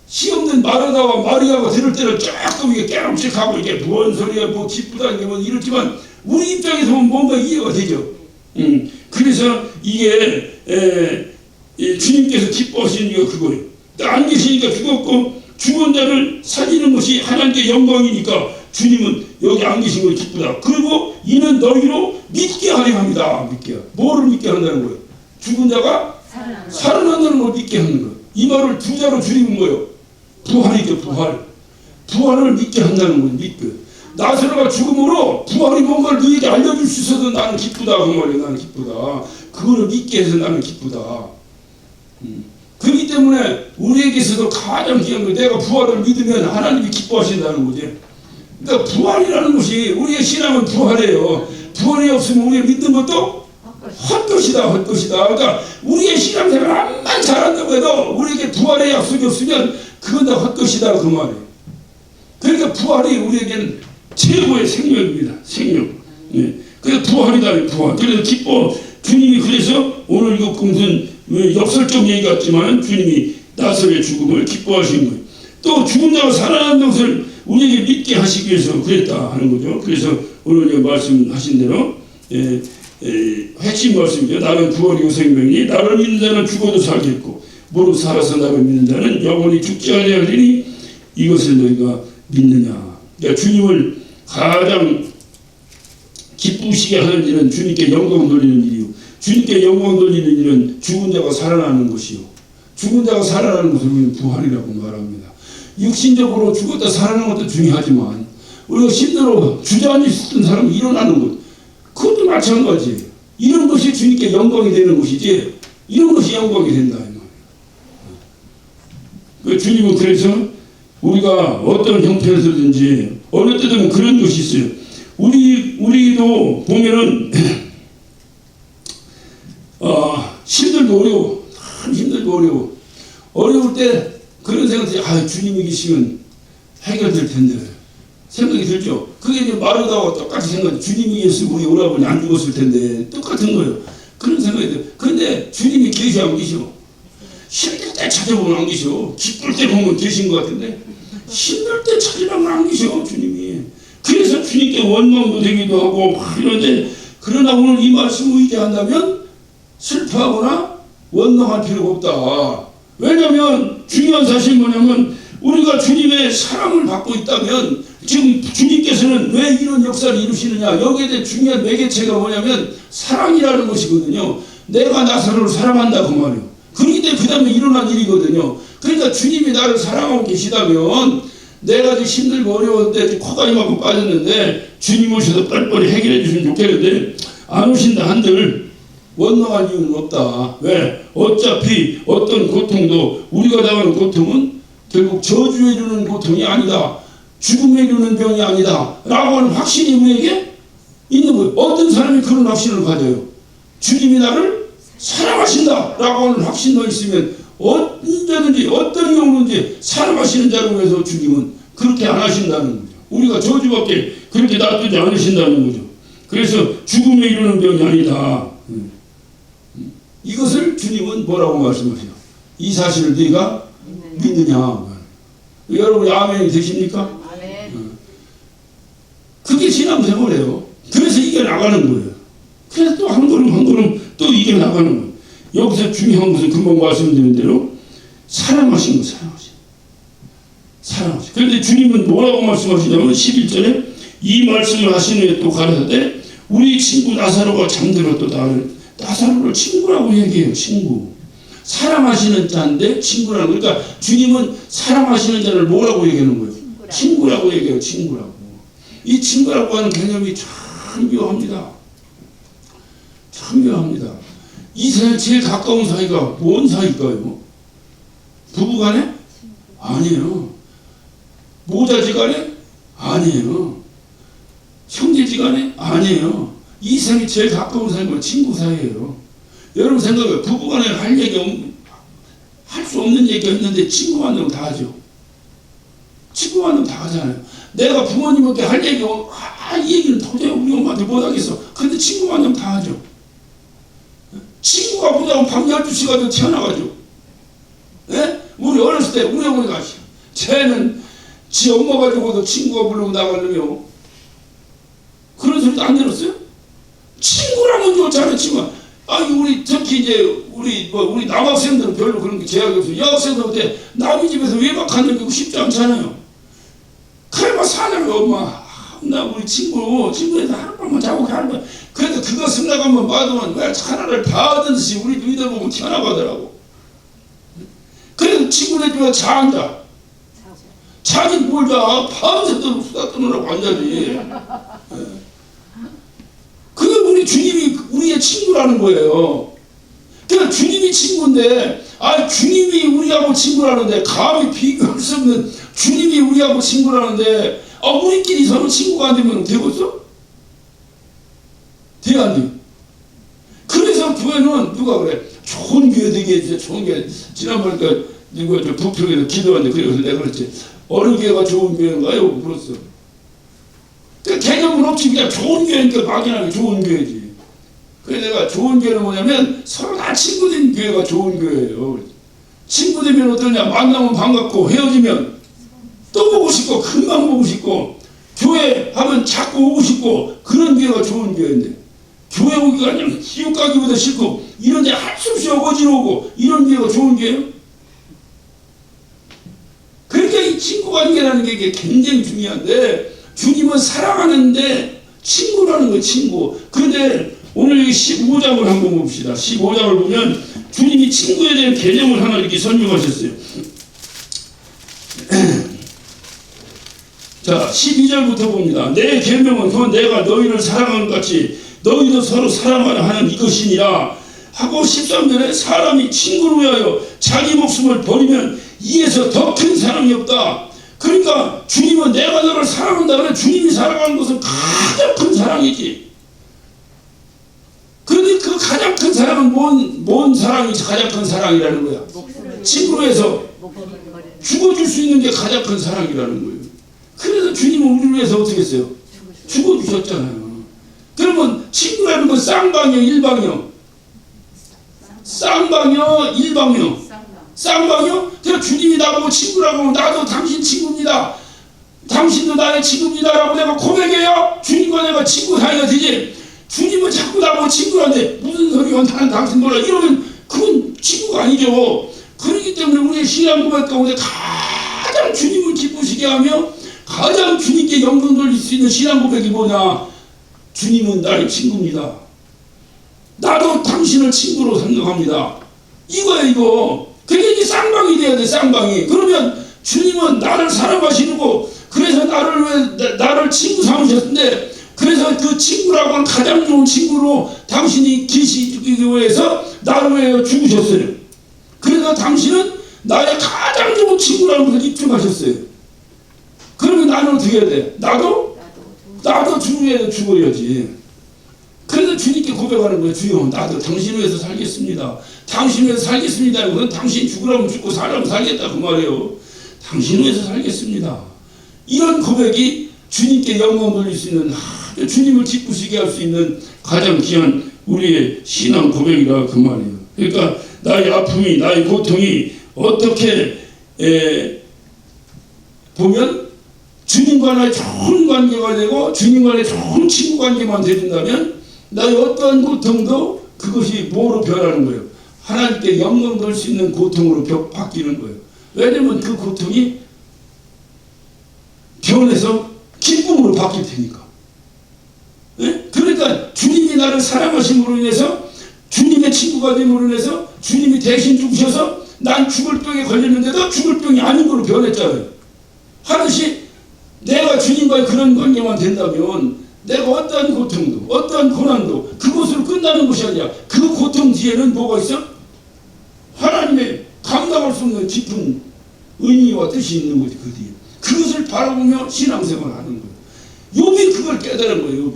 시없는 마르다와 마리아가 들을 때는 조금 이게 깨름직하고 이게 뭔 소리야 뭐 기쁘다 이게 뭐 이렇지만 우리 입장에서 보면 뭔가 이해가 되죠. 그래서 이게 주님께서 기뻐하시는 이유가 그거예요. 안 계시니까 죽었고 죽은 자를 살리는 것이 하나님께 영광이니까 주님은 여기 안 계신 걸 기쁘다. 그리고 이는 너희로 믿게 하려 합니다. 믿게. 뭐를 믿게 한다는 거예요? 죽은 자가 살아난다는 걸 믿게 하는 거예요. 이 말을 두 자로 줄이는 거예요. 부활이죠, 부활. 부활을 믿게 한다는 거예요, 믿게. 나사로가 죽음으로 부활이 뭔가를 너희에게 알려줄 수 있어도 나는 기쁘다. 그 말이에요, 나는 기쁘다. 그거를 믿게 해서 나는 기쁘다. 그렇기 때문에 우리에게서도 가장 귀한 거 내가 부활을 믿으면 하나님이 기뻐하신다는 거지. 그러니까 부활이라는 것이 우리의 신앙은 부활이에요. 부활이 없으면 우리의 믿는 것도 헛것이다, 헛것이다. 그러니까 우리의 신앙생활 암만 잘한다고 해도 우리에게 부활의 약속이 없으면 그건 다 헛것이다 그 말이에요. 그러니까 부활이 우리에게는 최고의 생명입니다. 생명. 네. 그래서 부활이다, 부활. 그래서 기뻐. 주님이 그래서 오늘 이거 무슨 역설적 얘기 같지만 주님이 나사로의 죽음을 기뻐하신 거예요. 또 죽은 자가 살아난다는 것을 우리에게 믿게 하시기 위해서 그랬다 하는 거죠. 그래서 오늘 말씀하신 대로 핵심 말씀이죠. 나는 부활이고 생명이니 나를 믿는 자는 죽어도 살겠고 무릇 살아서 나를 믿는 자는 영원히 죽지 아니하리니 이것을 너희가 믿느냐. 그러니까 주님을 가장 기쁘시게 하는 일은 주님께 영광 돌리는 일이요. 주님께 영광 돌리는 일은 죽은 자가 살아나는 것이요. 죽은 자가 살아나는 것을 우리는 부활이라고 말합니다. 육신적으로 죽었다 살아나는 것도 중요하지만 우리가 힘들어 주저앉아 있었던 사람이 일어나는 것 그것도 마찬가지예요. 이런 것이 주님께 영광이 되는 것이지 이런 것이 영광이 된다 이 말이에요. 주님은 그래서 우리가 어떤 형편에서든지 어느 때든 그런 것이 있어요. 우리도 보면은 힘들고 어려워. 힘들고 어려워. 어려울 때 그런 생각이 주님이 계시면 해결될 텐데 생각이 들죠. 그게 이제 마르다와 똑같이 생각이 주님이 계시면 우리 오라버니 안 죽었을 텐데 똑같은 거예요. 그런 생각이 들어요. 그런데 주님이 계시 안 계셔. 힘들 때 찾아보면 안 계셔. 기쁠 때 보면 계신 것 같은데 힘들 때 찾으라면 안 계셔 주님이. 그래서 주님께 원망도 되기도 하고 이런데 그러나 오늘 이 말씀을 의지한다면 슬퍼하거나 원망할 필요가 없다. 왜냐하면 중요한 사실이 뭐냐면 우리가 주님의 사랑을 받고 있다면 지금 주님께서는 왜 이런 역사를 이루시느냐 여기에 대해 중요한 매개체가 뭐냐면 사랑이라는 것이거든요. 내가 나사로를 사랑한다 그 말이에요. 그렇기 때문에 그 다음에 일어난 일이거든요. 그러니까 주님이 나를 사랑하고 계시다면 내가 좀 힘들고 어려웠는데 코가 이만큼 빠졌는데 주님 오셔서 빨리빨리 해결해 주시면 좋겠는데 안 오신다 한들 원망할 이유는 없다. 왜? 어차피 어떤 고통도 우리가 당하는 고통은 결국 저주에 이르는 고통이 아니다. 죽음에 이르는 병이 아니다. 라고 하는 확신이 우리에게 있는 거예요. 어떤 사람이 그런 확신을 가져요? 주님이 나를 사랑하신다. 라고 하는 확신도 있으면 언제든지 어떤 경우든지 사랑하시는 자를 위해서 주님은 그렇게 안 하신다는 거죠. 우리가 저주밖에 그렇게 놔두지 않으신다는 거죠. 그래서 죽음에 이르는 병이 아니다. 이것을 주님은 뭐라고 말씀하세요? 이 사실을 네가 믿느냐? 여러분이 아멘이 되십니까? 아멘. 그게 신앙생활이에요. 그래서 이게 나가는 거예요. 그래서 또 한 걸음 한 걸음 또 이게 나가는 거예요. 여기서 중요한 것은 금방 말씀드린 대로 사랑하신 거, 사랑하신. 그런데 주님은 뭐라고 말씀하시냐면 11절에 이 말씀을 하신 후에 또 가라사대 우리 친구 나사로가 잠들었도다. 나사로를 친구라고 얘기해요. 친구. 사랑하시는 자인데 친구라는 거예요. 그러니까 주님은 사랑하시는 자를 뭐라고 얘기하는 거예요? 친구라고 얘기해요. 친구라고. 이 친구라고 하는 개념이 참 묘합니다. 참 묘합니다. 이 세상에 제일 가까운 사이가 뭔 사이일까요? 부부간에? 아니에요. 모자지간에? 아니에요. 형제지간에? 아니에요. 이 세상에 제일 가까운 사이가 친구 사이예요. 여러분 생각해요. 부부간에 할 얘기 할 수 없는 얘기가 있는데 친구 만나면 다 하죠. 친구 만나면 다 하잖아요. 내가 부모님한테 할 얘기, 이 얘기는 도저히 우리 엄마한테 못하겠어. 근데 친구 만나면 다 하죠. 친구가 보자고 밤 12시가 태어나가죠. 예? 우리 어렸을 때 우리 어머니가 쟤는 지 엄마 가지고도 친구가 부르고 나가려며 그런 소리도 안 들었어요? 친구라면 좋잖아요. 친구. 아니 우리 특히 이제 우리 남학생들은 별로 그런 게 제약이 없어요. 여학생들한테 남의 집에서 외박하는 게 쉽지 않잖아요. 그래 막 사냐고 엄마. 나 우리 친구에서 하룻밤만 자고 가는 거야. 그래도 그거 승낙한번 받으면 왜 하나를 받은 듯이 우리 누이들 보면 튀어나가더라고. 그래도 친구네 집에 자앉아. 자긴 뭘 자. 밤새도록 수다 떠느라고 앉아지. 그게 우리 주님이 우리의 친구라는 거예요. 그러니까 주님이 친구인데, 주님이 우리하고 친구라는데, 감히 비교할 수 없는 주님이 우리하고 친구라는데, 우리끼리 서로 친구가 안 되면 되겠어? 돼, 안 돼? 그래서 교회는 누가 그래? 좋은 교회 되게 해주세요. 좋은 교회. 지난번에 누가 부평에서 기도하는데, 그래서 내가 그랬지. 어느 교회가 좋은 교회인가요? 물었어. 개념은 없이 그냥 좋은 교회니까 막연하게 좋은 교회지. 그래서 내가 좋은 교회는 뭐냐면 서로 다 친구된 교회가 좋은 교회예요. 친구 되면 어떠냐? 만나면 반갑고 헤어지면 또 보고 싶고 금방 보고 싶고 교회 하면 자꾸 오고 싶고 그런 교회가 좋은 교회인데 교회 오기가 그냥 지옥 가기보다 싫고 이런 데 할 수 없이 어거지로 오고 이런 교회가 좋은 교회예요? 그러니까 이 친구 관계라는 게 굉장히 중요한데 주님은 사랑하는데 친구라는 거예요. 친구. 그런데 오늘 15장을 한번 봅시다. 15장을 보면 주님이 친구에 대한 개념을 하나 이렇게 설명하셨어요. 자, 12절부터 봅니다. 내 계명은 그 내가 너희를 사랑하는 것 같이 너희도 서로 사랑하려 하는 이것이니라 하고 13절에 사람이 친구를 위하여 자기 목숨을 버리면 이에서 더 큰 사랑이 없다. 그러니까 주님은 내가 너를 사랑한다 그래. 주님이 사랑하는 것은 가장 큰 사랑이지. 그런데 그 가장 큰 사랑은 뭔 사랑이 가장 큰 사랑이라는 거야? 친구로 해서 죽어줄 수 있는 게 가장 큰 사랑이라는 거예요. 그래서 주님은 우리를 위해서 어떻게 했어요? 죽어주셨잖아요. 그러면 친구라는 건 쌍방이요, 일방이요? 쌍방이요, 일방이요? 쌍방이요? 그래서 주님이 나보고 친구라고 하면 나도 당신 친구입니다. 당신도 나의 친구입니다. 라고 내가 고백해야 주님과 내가 친구 사이가 되지. 주님은 자꾸 나보고 친구라는데 무슨 소리야 나는 당신 몰라 이러면 그건 친구가 아니죠. 그렇기 때문에 우리의 신앙 고백 가운데 가장 주님을 기쁘시게 하며 가장 주님께 영광 돌릴 수 있는 신앙 고백이 뭐냐? 주님은 나의 친구입니다. 나도 당신을 친구로 생각합니다. 이거야 이거. 그게 이제 쌍방이 돼야 돼. 쌍방이. 그러면 주님은 나를 사랑하시고 그래서 나를 친구 삼으셨는데 그래서 그 친구라고 하는 가장 좋은 친구로 당신이 계시기위해서 나를 위하여 죽으셨어요. 그래서 당신은 나의 가장 좋은 친구라는 것을 입증하셨어요. 그러면 나는 어떻게 해야 돼? 나도 죽어야지. 그래서 주님께 고백하는 거예요. 주여, 나도 당신 위해서 살겠습니다. 당신 위해서 살겠습니다. 그건 당신 죽으라면 죽고 살라면 살겠다 그 말이에요. 당신 위해서 살겠습니다. 이런 고백이 주님께 영광 돌릴 수 있는 주님을 기쁘시게 할 수 있는 가장 귀한 우리의 신앙 고백이라 그 말이에요. 그러니까 나의 아픔이 나의 고통이 어떻게 보면 주님과의 좋은 관계가 되고 주님과의 좋은 친구 관계만 되준다면 나의 어떠한 고통도 그것이 뭐로 변하는 거예요? 하나님께 영광 돌릴 수 있는 고통으로 바뀌는 거예요. 왜냐면 그 고통이 변해서 기쁨으로 바뀔 테니까. 네? 그러니까 주님이 나를 사랑하심으로 인해서 주님의 친구가 됨으로 인해서 주님이 대신 죽으셔서 난 죽을 병에 걸렸는데도 죽을 병이 아닌 걸로 변했잖아요. 하듯이 내가 주님과의 그런 관계만 된다면 내가 어떠한 고통도 어떠한 고난도 그것으로 끝나는 것이 아니라 그 고통 뒤에는 뭐가 있어? 하나님의 감당할 수 없는 깊은 의미와 뜻이 있는 거지. 그 뒤에 그것을 바라보며 신앙생활을 하는 거예요. 욥이 그걸 깨달은 거예요.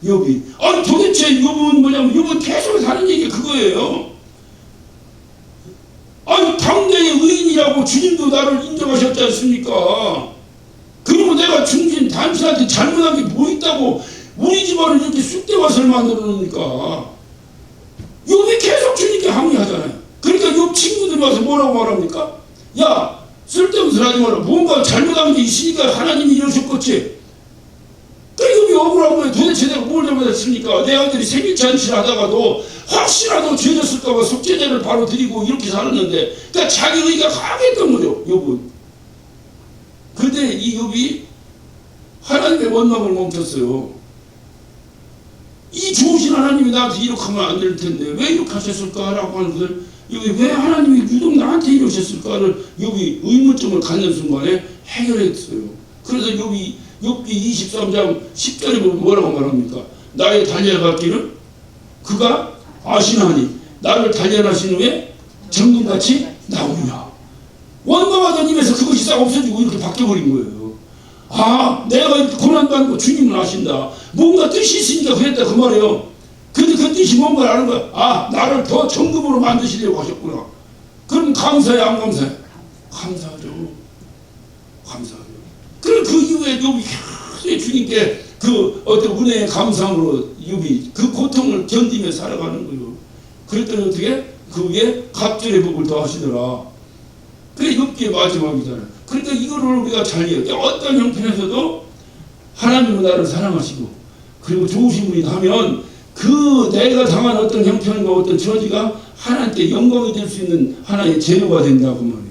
욥이 아니 도대체 욥은 뭐냐면 욥은 계속 하는 얘기가 그거예요. 아니 당대의 의인이라고 주님도 나를 인정하셨지 않습니까? 그리고 내가 당신한테 잘못한 게 뭐 있다고 우리 집안을 이렇게 쑥대밭을 만들어 놓으니까 욥이 계속 주님께 항의하잖아요. 그러니까 욥 친구들이 와서 뭐라고 말합니까? 야 쓸데없는 소리 하지 마라. 뭔가 잘못한 게 있으니까 하나님이 이러셨겠지. 그러니까 욥이 억울한 거예요. 도대체 내가 뭘 잘못했습니까? 내 아들이 생일 잔치를 하다가도 혹시라도 죄졌을까봐 속죄제를 바로 드리고 이렇게 살았는데 그러니까 자기 의가 강했던 거죠. 욥은. 그런데 이 욥이 하나님의 원망을 멈췄어요. 이 좋으신 하나님이 나한테 이렇게 하면 안 될 텐데 왜 이렇게 하셨을까라고 하는 것을 여기 왜 하나님이 유독 나한테 이러셨을까를 욥이 의문점을 갖는 순간에 해결했어요. 그래서 욥기 23장 10절에 보면 뭐라고 말합니까? 나의 달려갈 길은 그가 아시나니 나를 단련하신 후에 정금같이 나오리라. 원망하던 입에서 그것이 싹 없어지고 이렇게 바뀌어버린 거예요. 아 내가 이렇게 고난받는 거 주님은 아신다. 뭔가 뜻이 있으니까 그랬다 그 말이에요. 근데 그 뜻이 뭔가 아는 거야. 아 나를 더 정금으로 만드시려고 하셨구나. 그럼 감사해 안 감사해? 감사하죠. 감사하죠. 그럼 그 이후에 욥이 계속 주님께 그 어떤 은혜의 감사함으로 욥이 그 고통을 견디며 살아가는 거예요. 그랬더니 어떻게? 그 위에 갑절의 복을 더하시더라. 그게 욥기의 마지막이잖아요. 그러니까 이거를 우리가 잘 이해해요. 어떤 형편에서도 하나님은 나를 사랑하시고 그리고 좋으신 분이 하면 그 내가 당한 어떤 형편과 어떤 처지가 하나님께 영광이 될 수 있는 하나의 재료가 된다고 말이에요.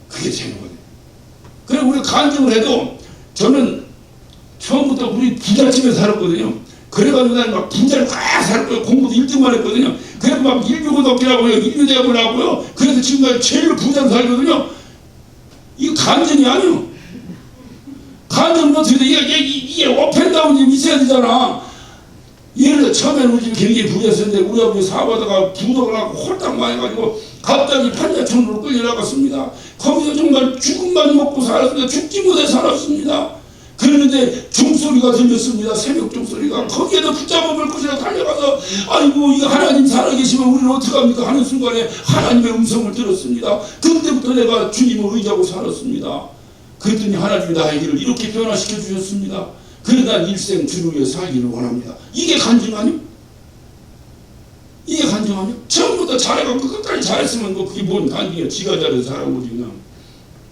그게 재료가 돼요. 그리고 우리가 간증을 해도 저는 처음부터 우리 부잣집에 살았거든요. 그래가지고 나는 막 부자를 꽉 살았고요. 공부도 1등만 했거든요. 그래서 막 일류고등학교라고요. 일류대학을 나왔고요. 그래서 지금까지 제일 부자로 살거든요. 이거 간증이 아니요. 간증은 어떻게 돼? 이게 업앤다운이 있어야 되잖아. 예를 들어 처음에는 우리 집 굉장히 부자였는데 우리 아버지 사업하다가 부도가 나고 홀딱 망해가지고 갑자기 판자촌으로 끌려나갔습니다. 거기서 정말 죽음만 먹고 살았습니다. 죽지 못해 살았습니다. 그랬는데 종소리가 들렸습니다. 새벽 종소리가. 거기에도 붙잡아볼 것이라 달려가서 아이고 이거 하나님 살아계시면 우리는 어떡합니까 하는 순간에 하나님의 음성을 들었습니다. 그때부터 내가 주님을 의지하고 살았습니다. 그랬더니 하나님이 나의 길을 이렇게 변화시켜 주셨습니다. 그래 난 일생 주를 위해 살기를 원합니다. 이게 간증 아니요? 이게 간증 아니요? 처음부터 잘해갖고 끝까지 잘했으면 뭐 그게 뭔 간증이야. 지가 잘해서 잘한 거지 그냥.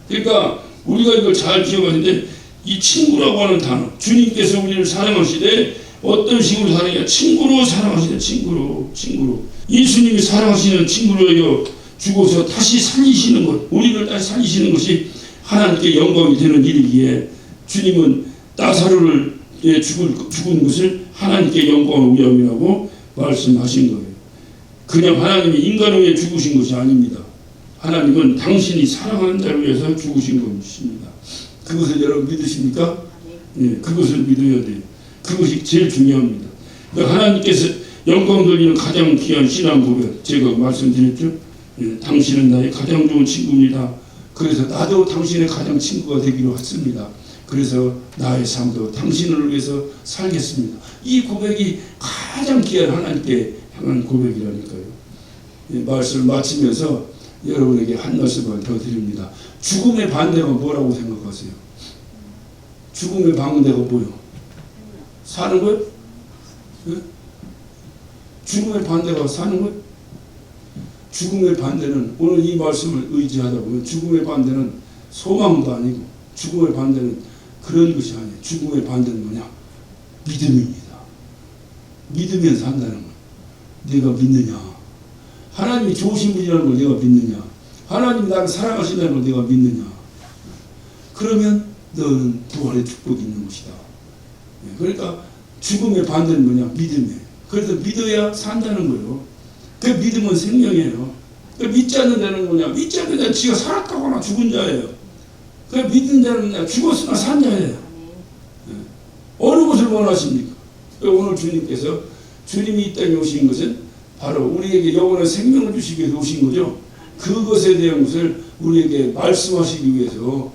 그러니까 우리가 이걸 잘 기억하는데 이 친구라고 하는 단어, 주님께서 우리를 사랑하시되 어떤 식으로 사랑해요? 친구로 사랑하시되 친구로. 예수님이 사랑하시는 친구로 주고서 다시 살리시는 것, 우리를 다시 살리시는 것이 하나님께 영광이 되는 일이기에 주님은 나사로를 죽은 것을 하나님께 영광의 위함이라고 말씀하신 거예요. 그냥 하나님이 인간을 위해 죽으신 것이 아닙니다. 하나님은 당신이 사랑하는 자를 위해서 죽으신 것입니다. 그것을 여러분 믿으십니까? 예, 그것을 믿어야 돼요. 그것이 제일 중요합니다. 그러니까 하나님께서 영광 돌리는 가장 귀한 신앙 고백, 제가 말씀드렸죠. 예, 당신은 나의 가장 좋은 친구입니다. 그래서 나도 당신의 가장 친구가 되기로 했습니다. 그래서 나의 삶도 당신을 위해서 살겠습니다. 이 고백이 가장 귀한 하나님께 향한 고백이라니까요. 예, 말씀을 마치면서 여러분에게 한 말씀을 더 드립니다. 죽음의 반대가 뭐라고 생각하세요? 죽음의 반대가 뭐요? 사는 거요? 네? 죽음의 반대가 사는 거요? 죽음의 반대는 오늘 이 말씀을 의지하다 보면 죽음의 반대는 소망도 아니고 죽음의 반대는 그런 것이 아니에요. 죽음의 반대는 뭐냐? 믿음입니다. 믿으면 산다는 거예요. 내가 믿느냐? 하나님이 좋으신 분이라는 걸 내가 믿느냐? 하나님이 나를 사랑하신다는 걸 내가 믿느냐? 그러면 너는 부활의 축복이 있는 것이다. 그러니까 죽음의 반대는 뭐냐? 믿음이에요. 그래서 믿어야 산다는 거예요. 그 믿음은 생명이에요. 그 믿지 않는 자는 뭐냐? 믿지 않는 자는 지가 살았다거나 죽은 자예요. 그 믿는 자는 뭐냐? 죽었으나 산 자예요. 어느 것을 원하십니까? 오늘 주님께서 주님이 이 땅에 오신 것은 바로 우리에게 영원한 생명을 주시기 위해서 오신 거죠. 그것에 대한 것을 우리에게 말씀하시기 위해서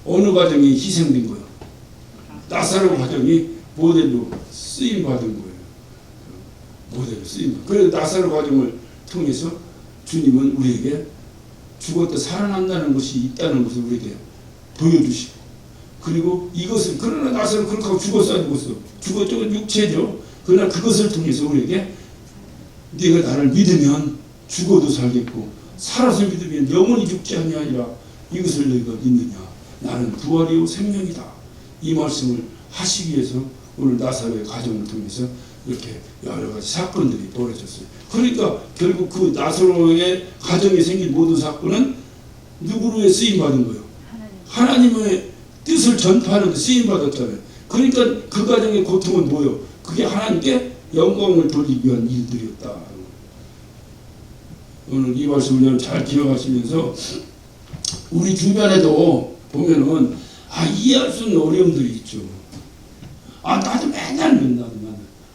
어느 과정이 희생된 거예요. 나사로 과정이 모델로 쓰임 받은 거예요. 모델로 쓰임. 그래서 나사로 과정을 통해서 주님은 우리에게 죽었다 살아난다는 것이 있다는 것을 우리에게 보여주시고, 그리고 이것을, 그러나 나사로 그렇게 하고 죽었어 안 죽었어? 죽었죠. 육체죠. 그러나 그것을 통해서 우리에게 네가 나를 믿으면 죽어도 살겠고 살아서 믿으면 영원히 죽지 아니하리라. 이것을 너희가 믿느냐? 나는 부활이요 생명이다. 이 말씀을 하시기 위해서 오늘 나사로의 가정을 통해서 이렇게 여러 가지 사건들이 벌어졌어요. 그러니까 결국 그 나사로의 가정에 생긴 모든 사건은 누구로 쓰임 받은 거예요? 하나님의 뜻을 전파하는 데 쓰임 받았잖아요. 그러니까 그 가정의 고통은 뭐예요? 그게 하나님께 영광을 돌리기 위한 일들이었다. 오늘 이 말씀을 여러분 잘 기억하시면서 우리 주변에도 보면은 이해할 수 없는 어려움들이 있죠. 나도 맨날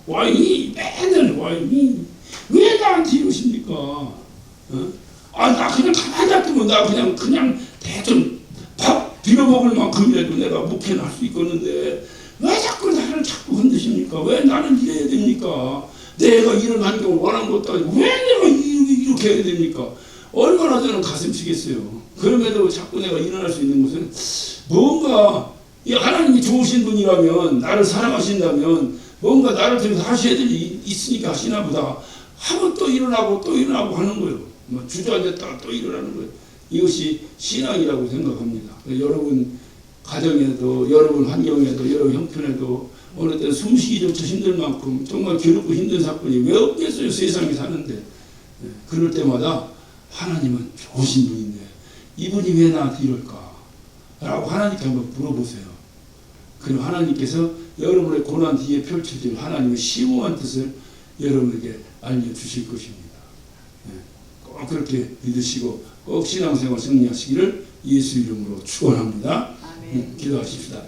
와인이 맨날 와인이 왜 나한테 이러십니까? 나 그냥 가만히 놔두면 나 그냥 대충 밥 비벼 먹을 만큼이라도 내가 목회는 할 수 있겠는데 왜 자꾸 나를 자꾸 흔드십니까? 왜 나는 이래야 됩니까? 내가 이런 환경을 원한 것도 아니고 왜 내가 이렇게 해야 됩니까? 얼마나 저는 가슴 치겠어요. 그럼에도 자꾸 내가 일어날 수 있는 것은 뭔가 하나님이 좋으신 분이라면, 나를 사랑하신다면 뭔가 나를 통해서 하셔야 될 일이 있으니까 하시나 보다 하고 또 일어나고 하는 거예요. 주저앉았다가 또 일어나는 거예요. 이것이 신앙이라고 생각합니다. 여러분 가정에도, 여러분 환경에도, 여러분 형편에도 어느 때는 숨쉬기조차 힘들 만큼 정말 괴롭고 힘든 사건이 왜 없겠어요, 세상에 사는데. 그럴 때마다 하나님은 좋으신 분인데 이분이 왜 나한테 이럴까? 라고 하나님께 한번 물어보세요. 그럼 하나님께서 여러분의 고난 뒤에 펼쳐질 하나님의 심오한 뜻을 여러분에게 알려주실 것입니다. 꼭 그렇게 믿으시고 꼭 신앙생활 승리하시기를 예수 이름으로 축원합니다. 기도하십시다.